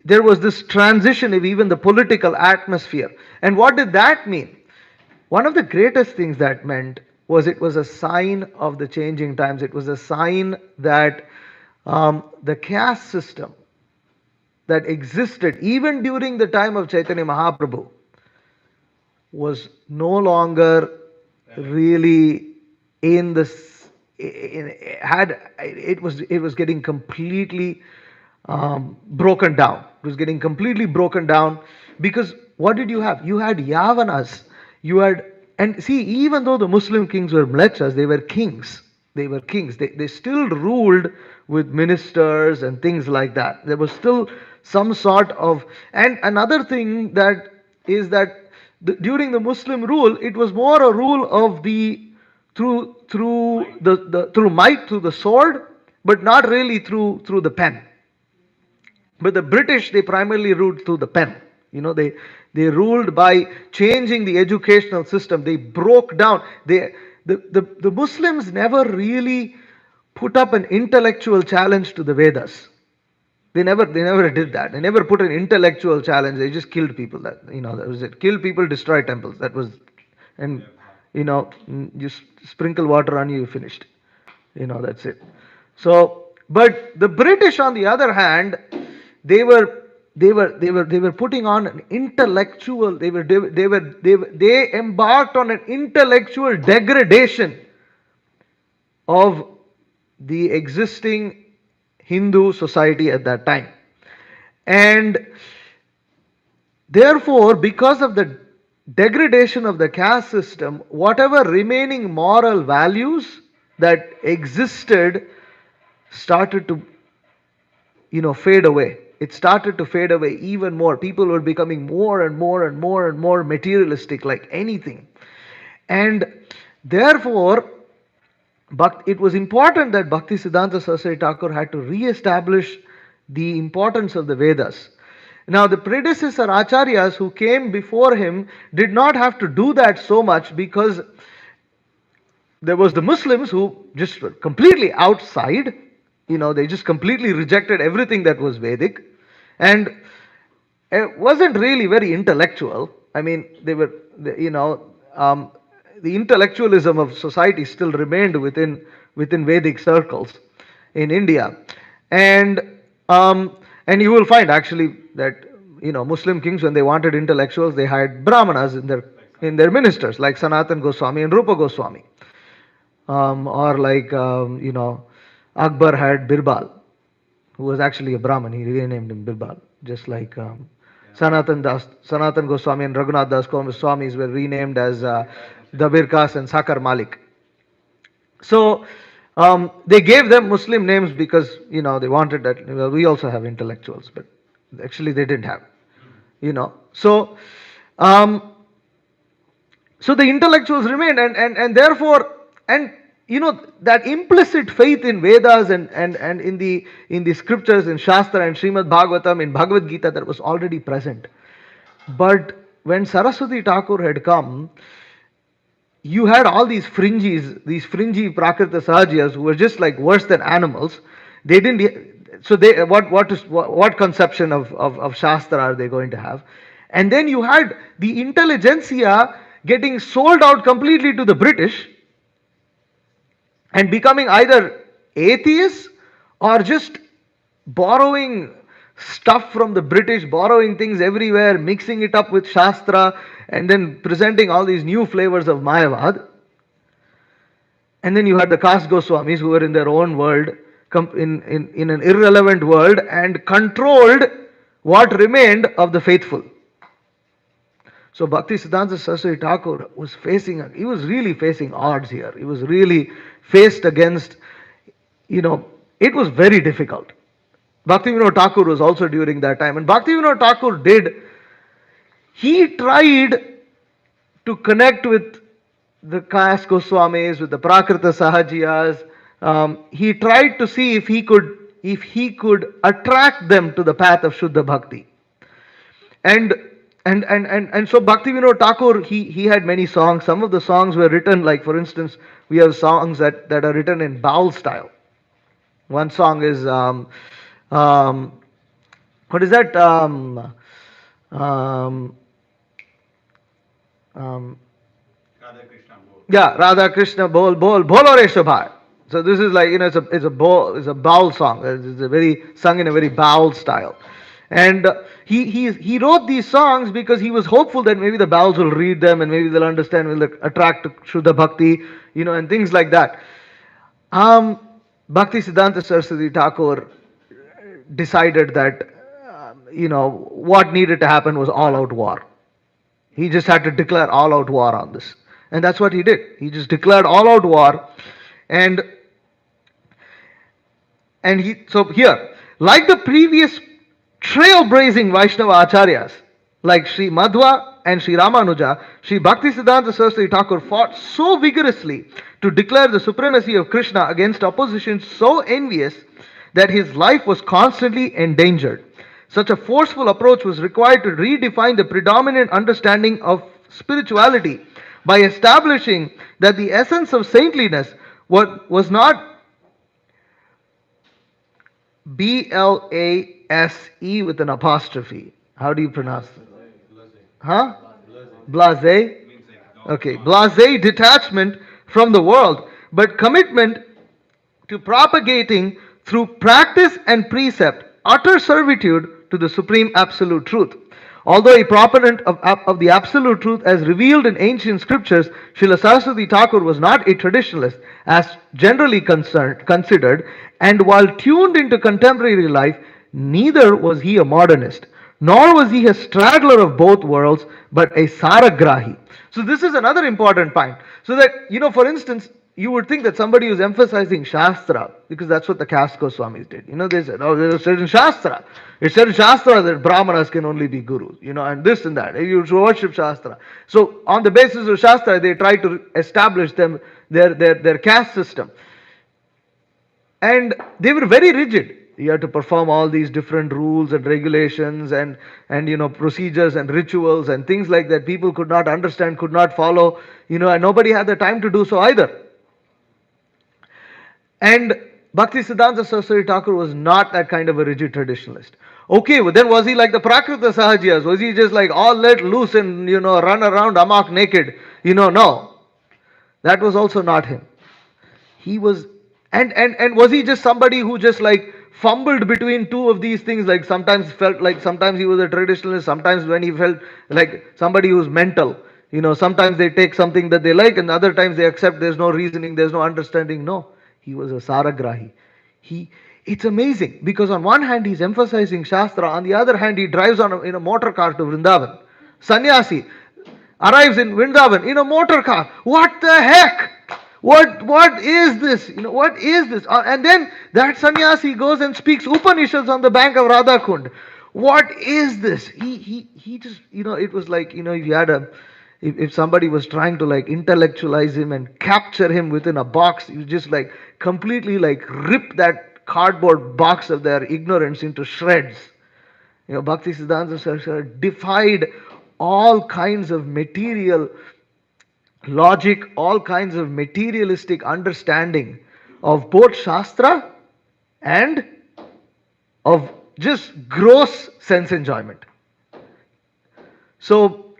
there was this transition of even the political atmosphere. And what did that mean? One of the greatest things that meant was it was a sign of the changing times. It was a sign that the caste system that existed even during the time of Chaitanya Mahaprabhu was no longer really in this had it was getting completely broken down. It was getting completely broken down because what did you have? You had Yavanas. You had, and see, even though the Muslim kings were mlechas, they were kings. They were kings. They still ruled with ministers and things like that. There was still some sort of, and another thing that is that during the Muslim rule, it was more a rule of the through might, through the sword, but not really through the pen. But the British, they primarily ruled through the pen. They ruled by changing the educational system. They broke down. The Muslims never really put up an intellectual challenge to the Vedas. They never did that. They never put an intellectual challenge. They just killed people. That was it. Kill people, destroy temples. That was, and just sprinkle water on you, you finished. That's it. So, but the British, on the other hand, they were putting on an intellectual. They embarked on an intellectual degradation of the existing Hindu society at that time. And therefore, because of the degradation of the caste system, whatever remaining moral values that existed started to fade away. It started to fade away even more. People were becoming more and more and more and more materialistic, like anything. And therefore, but it was important that Bhaktisiddhanta Saraswati Thakur had to re-establish the importance of the Vedas. Now, the predecessor acharyas who came before him did not have to do that so much, because there was the Muslims who just were completely outside. They just completely rejected everything that was Vedic, and it wasn't really very intellectual. I mean, they were, the intellectualism of society still remained within Vedic circles in India, and you will find actually that Muslim kings, when they wanted intellectuals, they hired Brahmanas in their ministers, like Sanatan Goswami and Rupa Goswami, or like Akbar had Birbal, who was actually a Brahmin. He renamed him Birbal, just like Sanatan Goswami and Raghunath Das Goswamis were renamed as Dabir Kas and Sakar Malik. So they gave them Muslim names because they wanted that. We also have intellectuals, but actually they didn't have. So the intellectuals remained, and therefore, and that implicit faith in Vedas and in the scriptures, in Shastra and Srimad Bhagavatam, in Bhagavad Gita, that was already present. But when Saraswati Thakur had come, you had all these fringy Prakrita Sahajiyas who were just like worse than animals. They didn't. So what conception of Shastra are they going to have? And then you had the intelligentsia getting sold out completely to the British and becoming either atheists or just borrowing stuff from the British, borrowing things everywhere, mixing it up with Shastra, and then presenting all these new flavors of Mayavad. And then you had the caste Goswamis who were in their own world, in an irrelevant world, and controlled what remained of the faithful. So Bhaktisiddhanta Saraswati Thakur was really facing odds here. He was really faced against, it was very difficult. Bhaktivinoda Thakur was also during that time. And Bhaktivinoda Thakur he tried to connect with the caste Goswamis, with the Prakrita Sahajiyas. He tried to see if he could attract them to the path of Shuddha Bhakti. And so Bhaktivinoda Thakur, he had many songs. Some of the songs were written, like for instance, we have songs that are written in Baul style. One song is, what is that? Radha Krishna Bol Bolo Re Shobha. So this is like, it's a Baul song. It's sung in a very Baul style. And he wrote these songs because he was hopeful that maybe the Baals will read them and maybe they'll understand, will attract to Shuddha Bhakti, and things like that. Bhaktisiddhanta Saraswati Thakur decided that, what needed to happen was all out war. He just had to declare all out war on this. And that's what he did. He just declared all out war. And so here, like the previous trailblazing Vaishnava Acharyas, like Sri Madhva and Sri Ramanuja, Sri Bhaktisiddhanta Saraswati Thakur fought so vigorously to declare the supremacy of Krishna against opposition so envious that his life was constantly endangered. Such a forceful approach was required to redefine the predominant understanding of spirituality by establishing that the essence of saintliness was not Blase with an apostrophe. How do you pronounce it? Huh? Blase? Okay. Blase detachment from the world, but commitment to propagating through practice and precept utter servitude to the supreme absolute truth. Although a proponent of the absolute truth as revealed in ancient scriptures, Srila Saraswati Thakur was not a traditionalist as generally considered, and while tuned into contemporary life, neither was he a modernist, nor was he a straddler of both worlds, but a Saragrahi. So this is another important point. So that, for instance, you would think that somebody who's emphasizing Shastra, because that's what the caste Goswamis did. They said, oh, there's a certain Shastra. It said in Shastra that Brahmanas can only be gurus, and this and that. You should worship Shastra. So on the basis of Shastra, they tried to establish their caste system. And they were very rigid. You had to perform all these different rules and regulations and procedures and rituals and things like that. People could not understand, could not follow, and nobody had the time to do so either. And Bhaktisiddhanta Saraswati Thakur was not that kind of a rigid traditionalist. Okay, well then was he like the Prakrita Sahajiyas? Was he just like all let loose and run around amok naked? No. That was also not him. He was, and was he just somebody who just like fumbled between two of these things? Like sometimes felt like sometimes he was a traditionalist, sometimes when he felt like somebody who's mental. Sometimes they take something that they like and other times they accept there's no reasoning, there's no understanding. No. He was a Saragrahi. It's amazing because on one hand he's emphasizing Shastra, on the other hand he drives in a motor car to Vrindavan. Sannyasi arrives in Vrindavan in a motor car. What the heck? What is this? What is this? And then that sannyasi goes and speaks Upanishads on the bank of Radhakund. What is this? He just, it was like, if you had if somebody was trying to like intellectualize him and capture him within a box, you just like completely like rip that cardboard box of their ignorance into shreds. Bhaktisiddhanta Saraswati defied all kinds of material logic, all kinds of materialistic understanding of both Shastra and of just gross sense enjoyment. So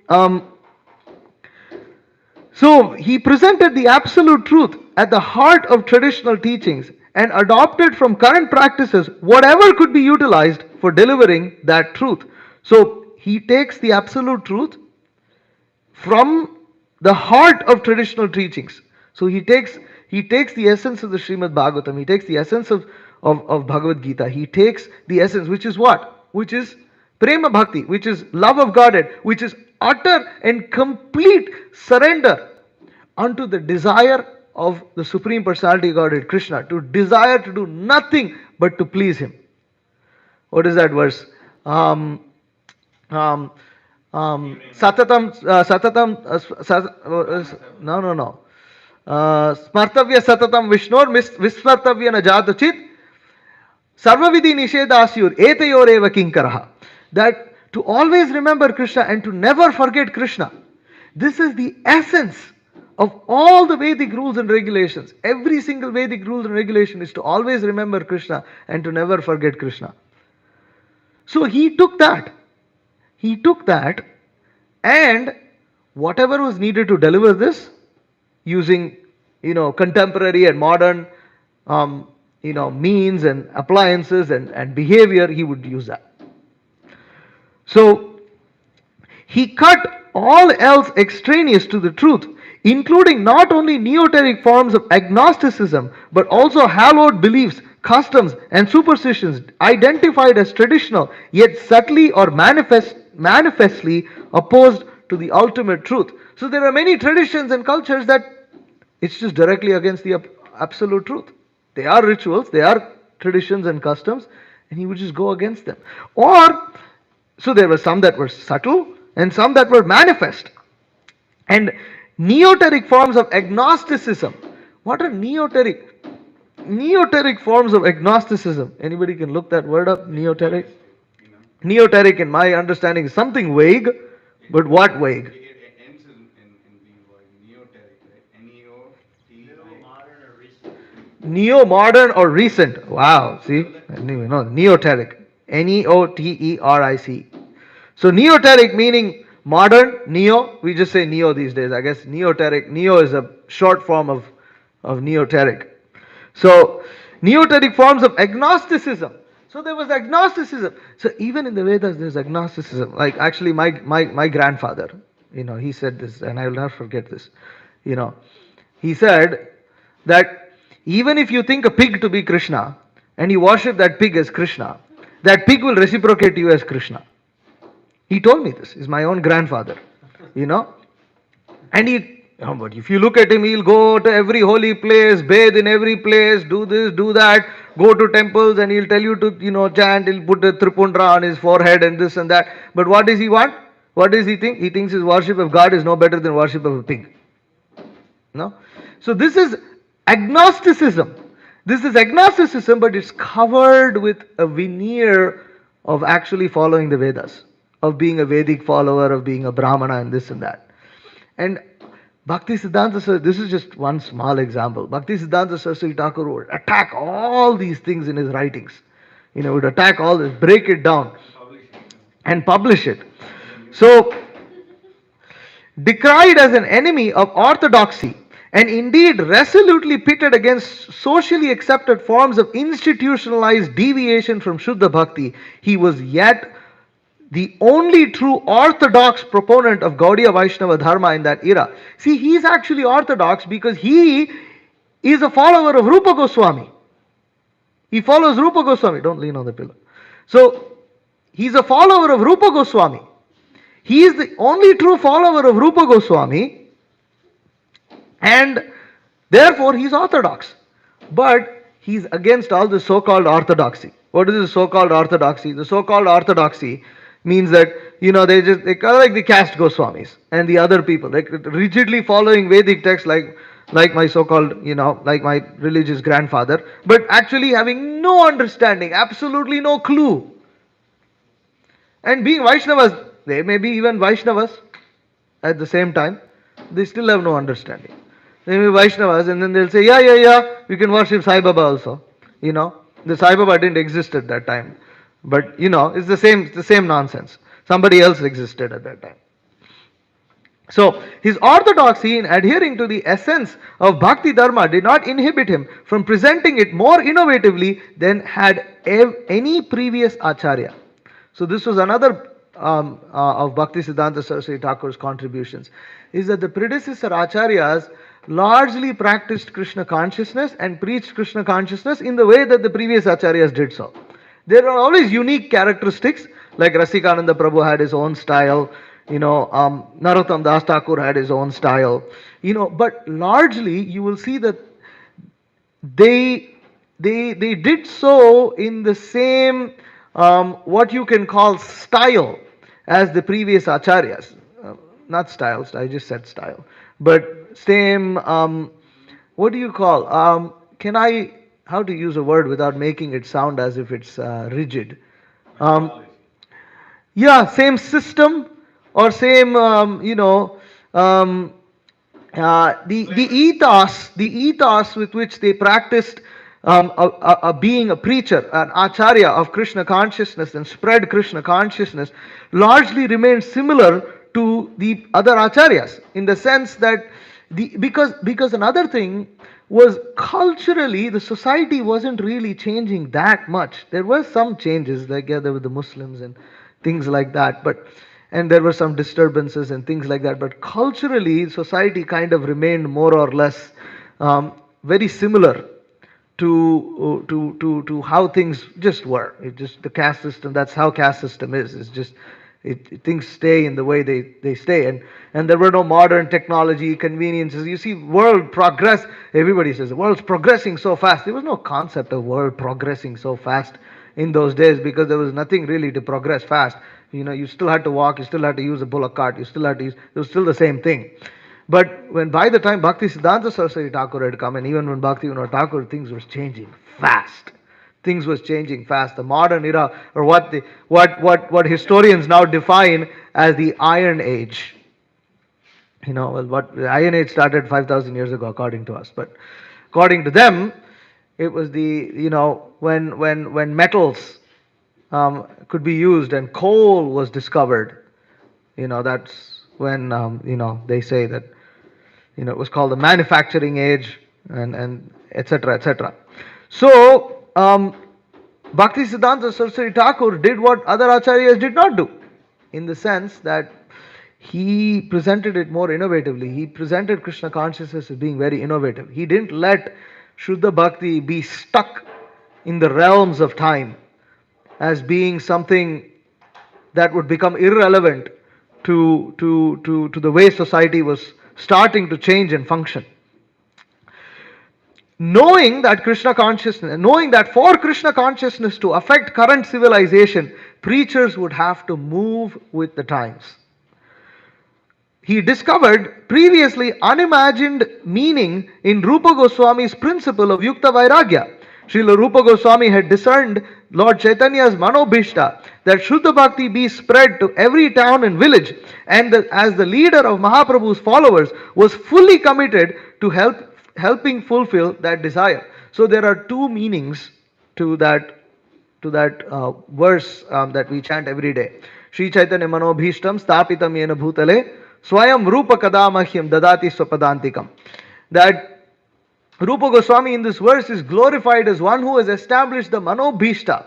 he presented the absolute truth at the heart of traditional teachings and adopted from current practices whatever could be utilized for delivering that truth. So he takes the absolute truth from the heart of traditional teachings. So he takes the essence of the Srimad Bhagavatam, he takes the essence of Bhagavad Gita, he takes the essence, which is what? Which is Prema Bhakti, which is love of Godhead, which is utter and complete surrender unto the desire of the Supreme Personality of Godhead, Krishna, to desire to do nothing but to please Him. What is that verse? Satatam, no. Smartavya Satatam Vishnor Vismartavya Najatuchit Sarvavidi Nishedhasyur Etayor Eva Kinkaraha. That to always remember Krishna and to never forget Krishna. This is the essence of all the Vedic rules and regulations. Every single Vedic rule and regulation is to always remember Krishna and to never forget Krishna. So he took that. And whatever was needed to deliver this, using contemporary and modern means and appliances and behavior, he would use that. So he cut all else extraneous to the truth, including not only neoteric forms of agnosticism, but also hallowed beliefs, customs, and superstitions identified as traditional, yet subtly or manifestly opposed to the ultimate truth. So there are many traditions and cultures that it's just directly against the absolute truth. They are rituals, they are traditions and customs, and he would just go against them. Or, so there were some that were subtle and some that were manifest. And neoteric forms of agnosticism. What are neoteric? Neoteric forms of agnosticism. Anybody can look that word up? Neoteric? You know, Neoteric, in my understanding, is something vague, but what vague? it ends in being like neoteric, right? Neo-T-I. Neo modern or recent. Wow, see? I didn't even know. Neoteric. Neoteric. So neoteric meaning modern, neo, we just say neo these days. I guess neoteric, neo is a short form of neoteric. So neoteric forms of agnosticism. So there was agnosticism. So even in the Vedas there's agnosticism. Like actually my grandfather, he said this and I will never forget this. He said that even if you think a pig to be Krishna and you worship that pig as Krishna, that pig will reciprocate you as Krishna. He told me this. He's my own grandfather, you know. And but if you look at him, he'll go to every holy place, bathe in every place, do this, do that, go to temples, and he'll tell you to, chant. He'll put a tripundra on his forehead and this and that. But what does he want? What does he think? He thinks his worship of God is no better than worship of a pig. No? So this is agnosticism. This is agnosticism, but it's covered with a veneer of actually following the Vedas, of being a Vedic follower, of being a Brahmana, and this and that. And Bhaktisiddhanta Saraswati, this is just one small example. Bhaktisiddhanta Saraswati Thakur would attack all these things in his writings. Would attack all this, break it down, and publish it. So, decried as an enemy of orthodoxy, and indeed resolutely pitted against socially accepted forms of institutionalized deviation from Shuddha Bhakti, he was yet the only true orthodox proponent of Gaudiya Vaishnava Dharma in that era. See, he's actually orthodox because he is a follower of Rupa Goswami. He follows Rupa Goswami. Don't lean on the pillow. So, he's a follower of Rupa Goswami. He is the only true follower of Rupa Goswami, and therefore he's orthodox. But he's against all the so-called orthodoxy. What is the so-called orthodoxy? The so-called orthodoxy means that, they kind of like the caste Goswamis and the other people, like rigidly following Vedic texts like my so-called, like my religious grandfather, but actually having no understanding, absolutely no clue. And being Vaishnavas, they may be even Vaishnavas at the same time, they still have no understanding. They may be Vaishnavas and then they'll say, yeah, we can worship Sai Baba also. The Sai Baba didn't exist at that time. But, it's the same nonsense. Somebody else existed at that time. So, his orthodoxy in adhering to the essence of Bhakti Dharma did not inhibit him from presenting it more innovatively than had any previous Acharya. So, this was another of Bhaktisiddhanta Saraswati Thakur's contributions, is that the predecessor Acharyas largely practiced Krishna consciousness and preached Krishna consciousness in the way that the previous Acharyas did so. There are always unique characteristics, like Rasikananda Prabhu had his own style, Narottam Das Thakur had his own style, but largely you will see that they did so in the same, what you can call style as the previous Acharyas. Not style, I just said style, but same, what do you call, how to use a word without making it sound as if it's rigid. Same system or same, the ethos with which they practiced being a preacher, an acharya of Krishna consciousness and spread Krishna consciousness largely remains similar to the other acharyas in the sense that Because another thing was, culturally the society wasn't really changing that much. There were some changes, like there were the Muslims and things like that, but and there were some disturbances and things like that. But culturally, society kind of remained more or less very similar to how things just were. It just the caste system. That's how caste system is. It's just things stay in the way they stay, and there were no modern technology conveniences. You see, world progress. Everybody says the world's progressing so fast. There was no concept of world progressing so fast in those days, because there was nothing really to progress fast. You still had to walk. You still had to use a bullock cart. You still had to use. It was still the same thing. But when by the time Bhaktisiddhanta Saraswati Thakur had come, and even when Bhaktivinoda Thakur, things was changing fast. Things was changing fast. The modern era, or what historians now define as the Iron Age. What the Iron Age started 5,000 years ago, according to us. But according to them, it was when metals could be used and coal was discovered. That's when they say that it was called the manufacturing age, and etc. etc. So Bhaktisiddhanta Saraswati Thakur did what other acharyas did not do, in the sense that he presented it more innovatively. He presented Krishna consciousness as being very innovative. He didn't let Shuddha Bhakti be stuck in the realms of time as being something that would become irrelevant to the way society was starting to change and function. Knowing that for Krishna consciousness to affect current civilization, preachers would have to move with the times. He discovered previously unimagined meaning in Rupa Goswami's principle of Yukta Vairagya. Srila Rupa Goswami had discerned Lord Chaitanya's Manobhishta, that Shuddha Bhakti be spread to every town and village, and as the leader of Mahaprabhu's followers was fully committed to helping fulfill that desire. So there are two meanings to that verse that we chant every day. Sri Chaitanya Manobhishtam Stapitam Yena Bhutale Swayam Rupa Kadamahyam Dadati Swapadantikam. That Rupa Goswami in this verse is glorified as one who has established the Manobhishta,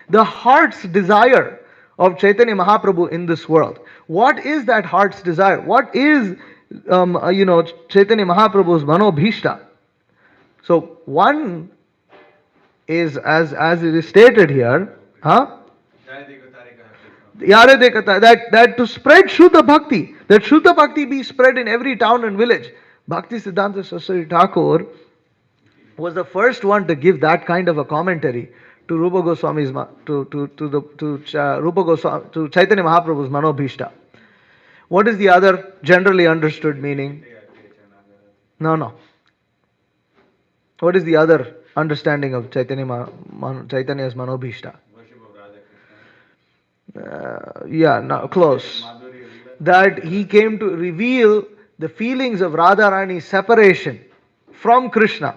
the heart's desire of Chaitanya Mahaprabhu in this world. What is that heart's desire? What is Chaitanya Mahaprabhu's Manobhishta? So one is, as it is stated here, that to spread Shuddha Bhakti, that Shuddha Bhakti be spread in every town and village. Bhaktisiddhanta Saraswati Thakur was the first one to give that kind of a commentary to Rupa Goswami's to Chaitanya Mahaprabhu's Manobhishta. What is the other generally understood meaning? No. What is the other understanding of Chaitanya's Manobhishta? Close. That he came to reveal the feelings of Radharani's separation from Krishna.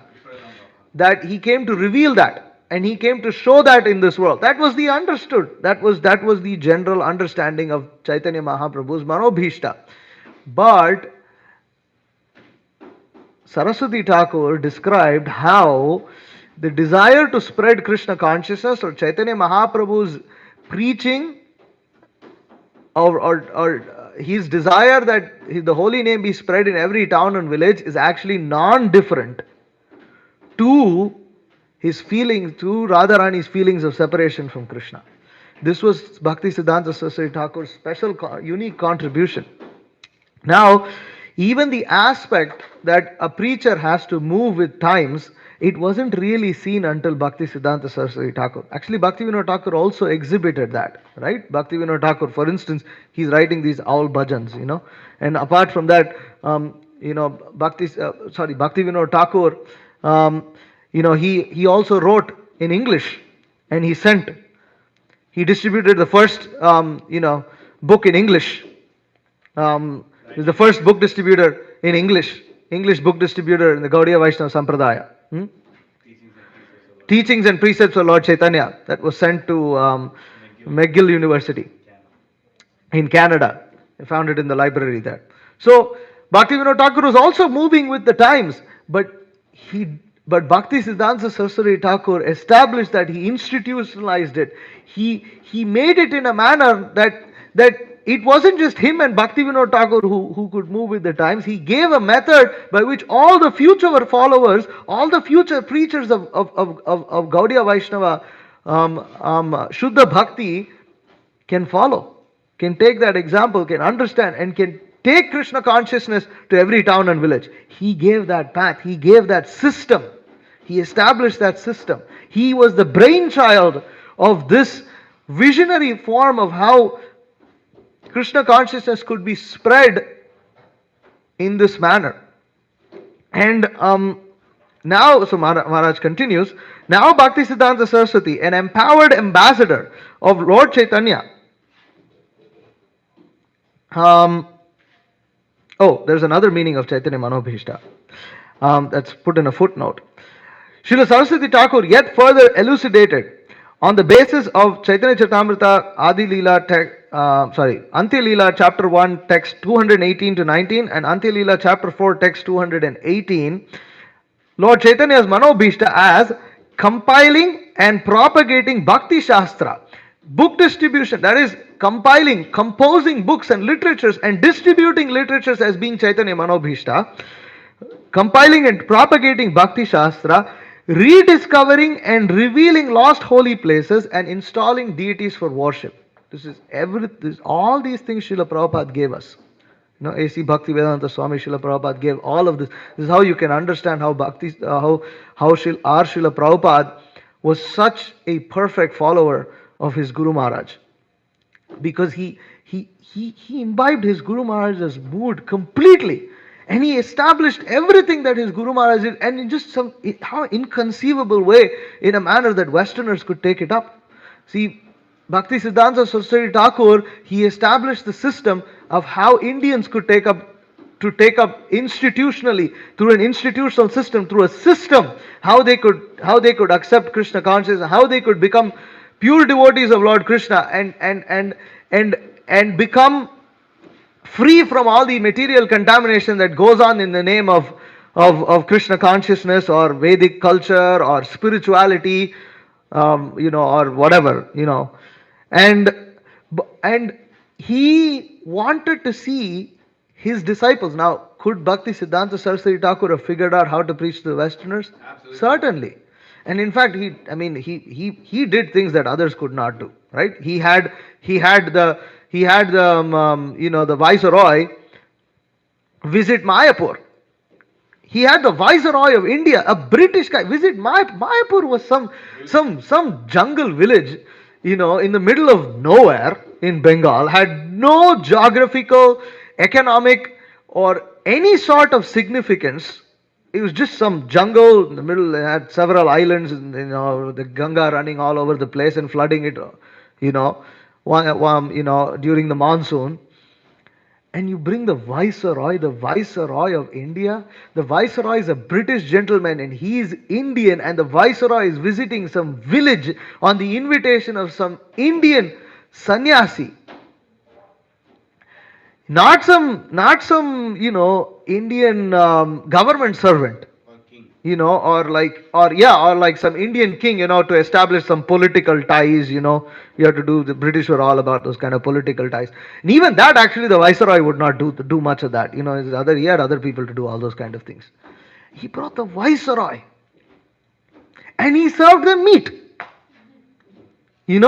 That he came to reveal that, and he came to show that in this world. That was the understood. That was the general understanding of Chaitanya Mahaprabhu's Manobhishta. But Saraswati Thakur described how the desire to spread Krishna consciousness, or Chaitanya Mahaprabhu's preaching, or his desire that the holy name be spread in every town and village, is actually non-different to his feelings, to Radharani's feelings of separation from Krishna. This was Bhaktisiddhanta Saraswati Thakur's special, unique contribution. Now, even the aspect that a preacher has to move with times, it wasn't really seen until Bhaktisiddhanta Saraswati Thakur. Actually, Bhaktivinoda Thakur also exhibited that, right? Bhaktivinoda Thakur, for instance, he's writing these owl bhajans, and apart from that, Bhaktivinoda Thakur, he also wrote in English, and he distributed the first, book in English. He's the first book distributor in English book distributor in the Gaudiya Vaishnava Sampradaya. Teachings and Precepts of Lord Chaitanya, that was sent to McGill University in Canada. I found it in the library there. So Bhaktivinoda Thakur was also moving with the times, but Bhaktisiddhanta Saraswati Thakur established that, he institutionalized it. He made it in a manner that it wasn't just him and Bhaktivinoda Thakur who could move with the times. He gave a method by which all the future followers, all the future preachers of Gaudiya Vaishnava Shuddha Bhakti can follow, can take that example, can understand, and can take Krishna consciousness to every town and village. He gave that path, he gave that system, he established that system. He was the brainchild of this visionary form of how Krishna consciousness could be spread in this manner. And now, so Maharaj continues, now Bhaktisiddhanta Saraswati, an empowered ambassador of Lord Chaitanya. There's another meaning of Chaitanya Manobhishta. That's put in a footnote. Srila Saraswati Thakur yet further elucidated on the basis of Chaitanya Charitamrita Adi Leela, Antya Leela chapter 1 text 218 to 19 and Antya Leela chapter 4 text 218, Lord Chaitanya's Manobhishta as compiling and propagating Bhakti Shastra, book distribution, that is compiling, composing books and literatures and distributing literatures as being Chaitanya Manobhishta, compiling and propagating Bhakti Shastra, rediscovering and revealing lost holy places and installing deities for worship. All these things Srila Prabhupada gave us. A.C. Bhaktivedanta Swami Srila Prabhupada gave all of this. This is how you can understand how our Srila Prabhupada was such a perfect follower of his Guru Maharaj. Because he imbibed his Guru Maharaj's mood completely. And he established everything that his Guru Maharaj did, and in just how inconceivable way, in a manner that Westerners could take it up. See, Bhaktisiddhanta Saraswati Thakur, he established the system of how Indians could take up institutionally, through an institutional system, through a system, how they could accept Krishna consciousness, how they could become pure devotees of Lord Krishna and become free from all the material contamination that goes on in the name of Krishna consciousness or Vedic culture or spirituality, or whatever, and he wanted to see his disciples. Now, could Bhaktisiddhanta Saraswati Thakur have figured out how to preach to the Westerners? Absolutely. Certainly. And in fact, he did things that others could not do. Right? He had the Viceroy visit Mayapur. He had the Viceroy of India, a British guy, visit Mayapur. Mayapur was some jungle village, in the middle of nowhere in Bengal, had no geographical, economic, or any sort of significance. It was just some jungle in the middle. It had several islands, the Ganga running all over the place and flooding it, during the monsoon. And you bring the Viceroy of India. The Viceroy is a British gentleman and he is Indian, and the Viceroy is visiting some village on the invitation of some Indian sannyasi. Not some Indian government servant. Or king. Or like some Indian king, to establish some political ties, you have to do, the British were all about those kind of political ties. And even that, actually, the Viceroy would not do much of that. He had other people to do all those kind of things. He brought the Viceroy and he served them meat. He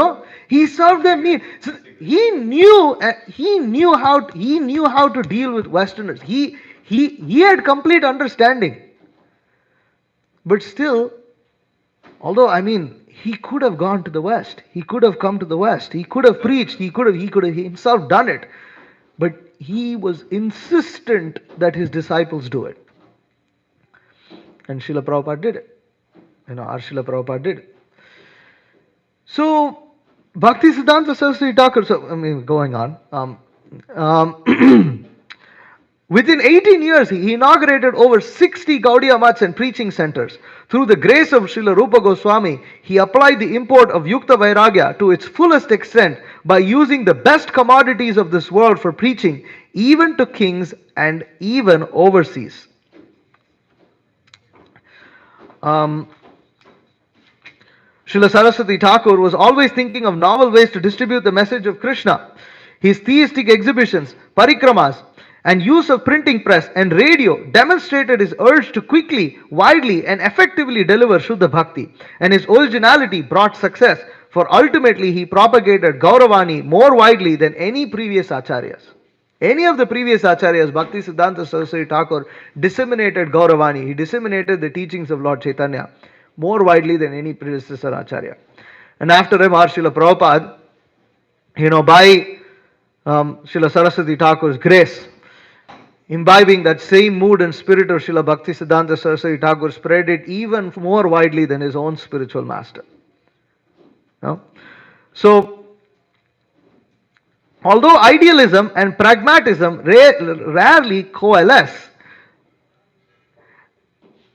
served them meat. So he knew how to deal with Westerners. He had complete understanding. But still, although he could have gone to the West, he could have come to the West, he could have preached, he could have himself done it, but he was insistent that his disciples do it. And Srila Prabhupada did it. Our Srila Prabhupada did it. So, Bhaktisiddhanta Saraswati Thakur, going on. Within 18 years, he inaugurated over 60 Gaudiya Mats and preaching centers. Through the grace of Srila Rupa Goswami, he applied the import of Yukta Vairagya to its fullest extent by using the best commodities of this world for preaching, even to kings and even overseas. Srila Sarasvati Thakur was always thinking of novel ways to distribute the message of Krishna. His theistic exhibitions, parikramas, and use of printing press and radio demonstrated his urge to quickly, widely, and effectively deliver Shuddha Bhakti, and his originality brought success, for ultimately he propagated Gauravani more widely than any previous acharyas. Any of the previous acharyas, Bhaktisiddhanta Saraswati Thakur disseminated Gauravani, he disseminated the teachings of Lord Chaitanya more widely than any predecessor acharya. And after him, Srila Prabhupada, by Srila Saraswati Thakur's grace, imbibing that same mood and spirit of Srila Bhaktisiddhanta Saraswati Thakur, spread it even more widely than his own spiritual master. So, although idealism and pragmatism rarely coalesce,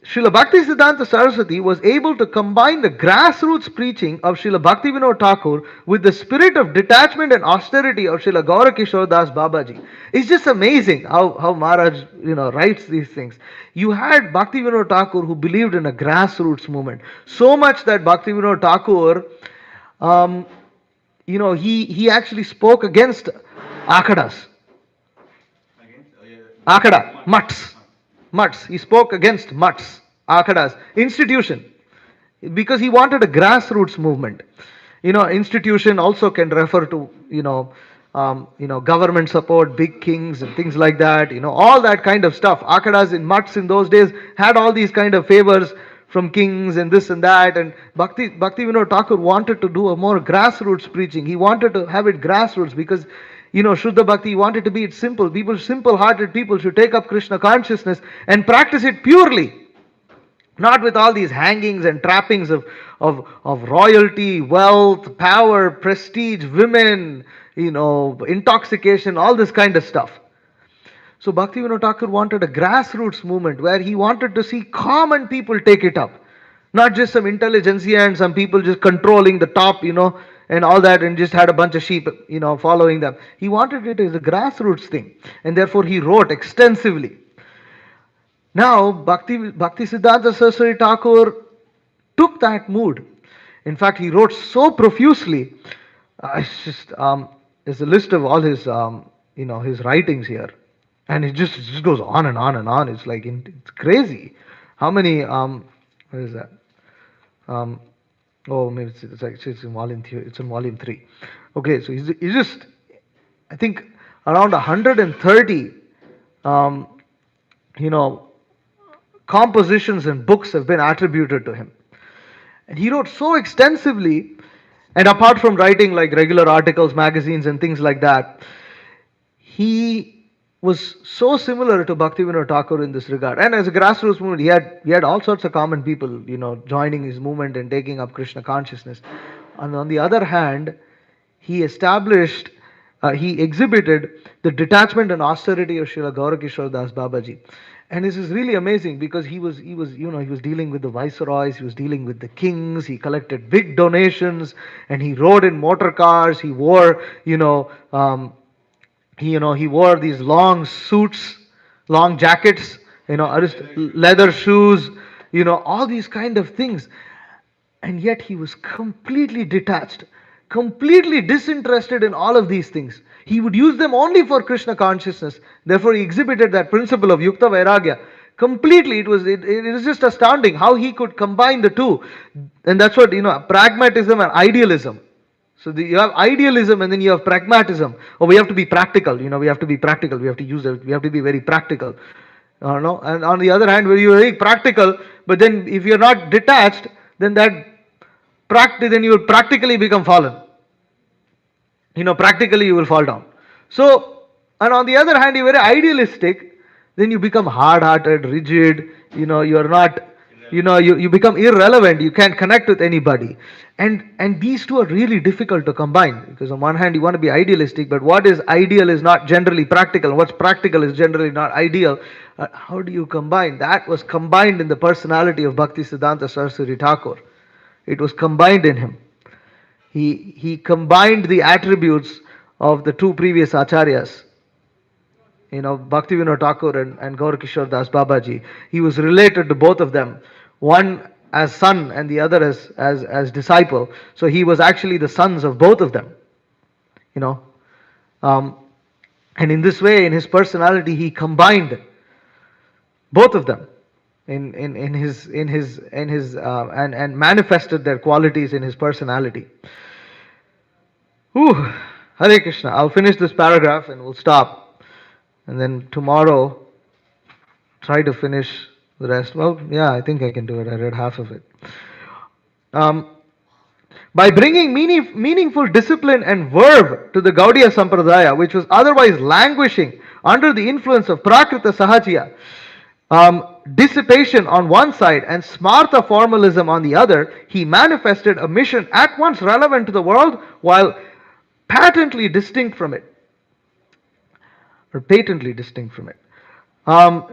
Srila Bhaktisiddhanta Saraswati was able to combine the grassroots preaching of Srila Bhaktivinoda Thakur with the spirit of detachment and austerity of Srila Gaurakishore Das Babaji. It's just amazing how Maharaj writes these things. You had Bhaktivinoda Thakur who believed in a grassroots movement. So much that Bhaktivinoda Thakur, he actually spoke against akadas. Akada, mutts. Mutts. He spoke against mutts, akadas, institution, because he wanted a grassroots movement. Institution also can refer to government support, big kings and things like that. All that kind of stuff. Akadas in mutts in those days had all these kind of favors from kings and this and that. And Bhaktivinoda Thakur wanted to do a more grassroots preaching. He wanted to have it grassroots because Shuddha Bhakti wanted to be it simple. People, simple-hearted people should take up Krishna consciousness and practice it purely. Not with all these hangings and trappings of royalty, wealth, power, prestige, women, intoxication, all this kind of stuff. So Bhaktivinoda Thakur wanted a grassroots movement where he wanted to see common people take it up. Not just some intelligentsia and some people just controlling the top, and all that, and just had a bunch of sheep, following them. He wanted it as a grassroots thing, and therefore he wrote extensively. Now, Bhaktisiddhanta Saraswati Thakur took that mood. In fact, he wrote so profusely. There's a list of all his, his writings here, and it just goes on and on and on. It's like it's crazy. How many? What is that? Maybe it's in volume 3. It's in volume 3. Okay, so he's just, I think, around 130, compositions and books have been attributed to him. And he wrote so extensively, and apart from writing like regular articles, magazines, and things like that, he was so similar to Bhaktivinoda Thakur in this regard. And as a grassroots movement, he had all sorts of common people, joining his movement and taking up Krishna consciousness. And on the other hand, he exhibited the detachment and austerity of Srila Gaurakishore Das Babaji. And this is really amazing because he was dealing with the viceroys, he was dealing with the kings, he collected big donations, and he rode in motor cars, he wore, he wore these long suits, long jackets, leather shoes, all these kind of things. And yet he was completely detached, completely disinterested in all of these things. He would use them only for Krishna consciousness. Therefore, he exhibited that principle of Yukta Vairagya completely. It is just astounding how he could combine the two. And that's what, pragmatism and idealism. So you have idealism and then you have pragmatism. We have to be practical. We have to be practical. We have to use it. We have to be very practical. And on the other hand, when you are very practical, but then if you are not detached, then then you will practically become fallen. Practically you will fall down. So, and on the other hand, you are very idealistic, then you become hard-hearted, rigid. You are not. You become irrelevant, you can't connect with anybody. And these two are really difficult to combine, because on one hand you want to be idealistic, but what is ideal is not generally practical, what's practical is generally not ideal. How do you combine? That was combined in the personality of Bhaktisiddhanta Saraswati Thakur. It was combined in him. He combined the attributes of the two previous acharyas, Bhaktivinoda Thakur and Gaur Kishore Das Babaji. He was related to both of them, one as son and the other as disciple. So he was actually the sons of both of them, you know. And in this way, in his personality, he combined both of them in his and manifested their qualities in his personality. Whew. Hare Krishna. I'll finish this paragraph and we'll stop. And then tomorrow, try to finish the rest. Well, yeah, I think I can do it. I read half of it. By bringing meaningful discipline and verve to the Gaudiya Sampradaya, which was otherwise languishing under the influence of Prakrita Sahajya, dissipation on one side and smartha formalism on the other, he manifested a mission at once relevant to the world while patently distinct from it.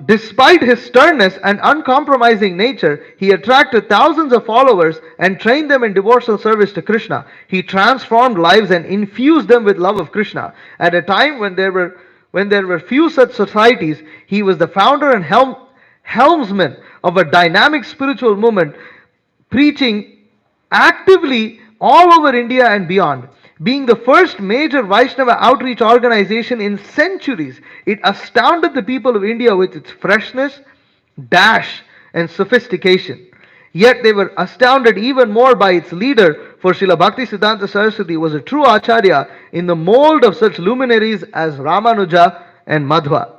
Despite his sternness and uncompromising nature, he attracted thousands of followers and trained them in devotional service to Krishna. He transformed lives and infused them with love of Krishna. At a time when there were few such societies, he was the founder and helmsman of a dynamic spiritual movement, preaching actively all over India and beyond. Being the first major Vaishnava outreach organization in centuries, it astounded the people of India with its freshness, dash, and sophistication. Yet they were astounded even more by its leader, for Srila Bhaktisiddhanta Saraswati was a true acharya in the mold of such luminaries as Ramanuja and Madhva.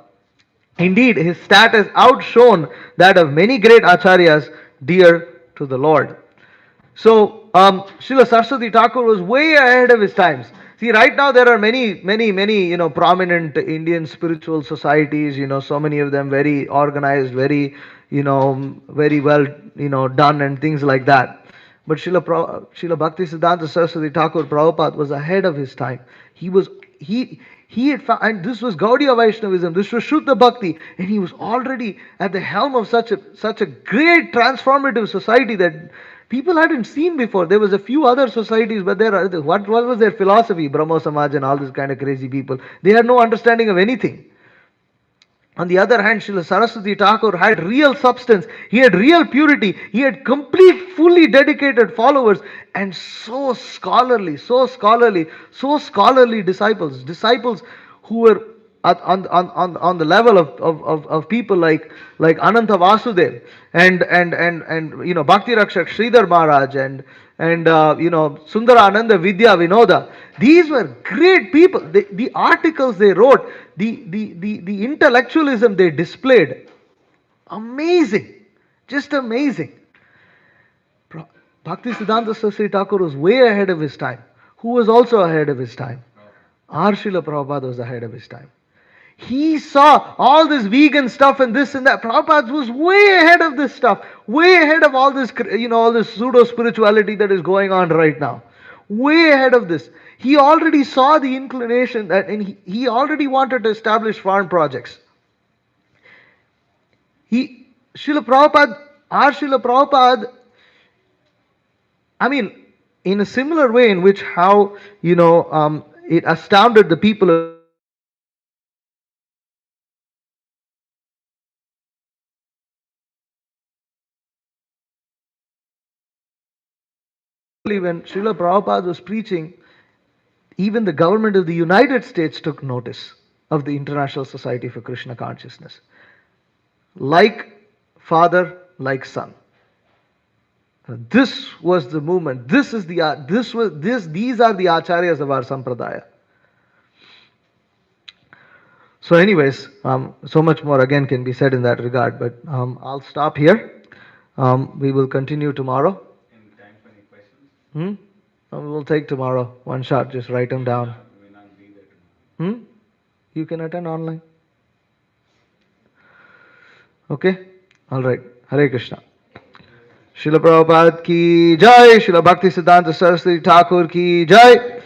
Indeed, his status outshone that of many great acharyas dear to the Lord. So, Srila Saraswati Thakur was way ahead of his times. See, right now there are many, prominent Indian spiritual societies, so many of them very organized, very, very well, done and things like that. But Srila Bhaktisiddhanta Saraswati Thakur Prabhupada was ahead of his time. He had found, and this was Gaudiya Vaishnavism, this was Shuddha Bhakti, and he was already at the helm of such a great transformative society that people hadn't seen before. There was a few other societies, but what was their philosophy? Brahmo Samaj and all this kind of crazy people. They had no understanding of anything. On the other hand, Srila Saraswati Thakur had real substance. He had real purity. He had complete, fully dedicated followers, and so scholarly disciples who were on the level of people like Ananta Vasudev and Bhakti Rakshak Sridhar Maharaj and Sundarananda Vidya Vinoda. These were great people. The articles they wrote, the intellectualism they displayed, amazing, just amazing. Bhaktisiddhanta Saraswati Thakur was way ahead of his time. Who was also ahead of his time? Our Srila Prabhupada was ahead of his time. He saw all this vegan stuff and this and that. Prabhupada was way ahead of this stuff, way ahead of all this, all this pseudo spirituality that is going on right now. Way ahead of this. He already saw the inclination that, and he already wanted to establish farm projects. Srila Prabhupada, in a similar way in which how, it astounded the people of when Srila Prabhupada was preaching, even the government of the United States took notice of the International Society for Krishna Consciousness. Like father, like son. This was the movement. These are the acharyas of our sampradaya. So anyways, so much more again can be said in that regard, but I'll stop here. We will continue tomorrow. Any time for any questions? We'll take tomorrow. One shot, just write them down. We may not be there tomorrow. You can attend online. Okay? Alright. Hare Krishna. Srila Prabhupada ki jai, Srila Bhaktisiddhanta Saraswati Thakur ki jai.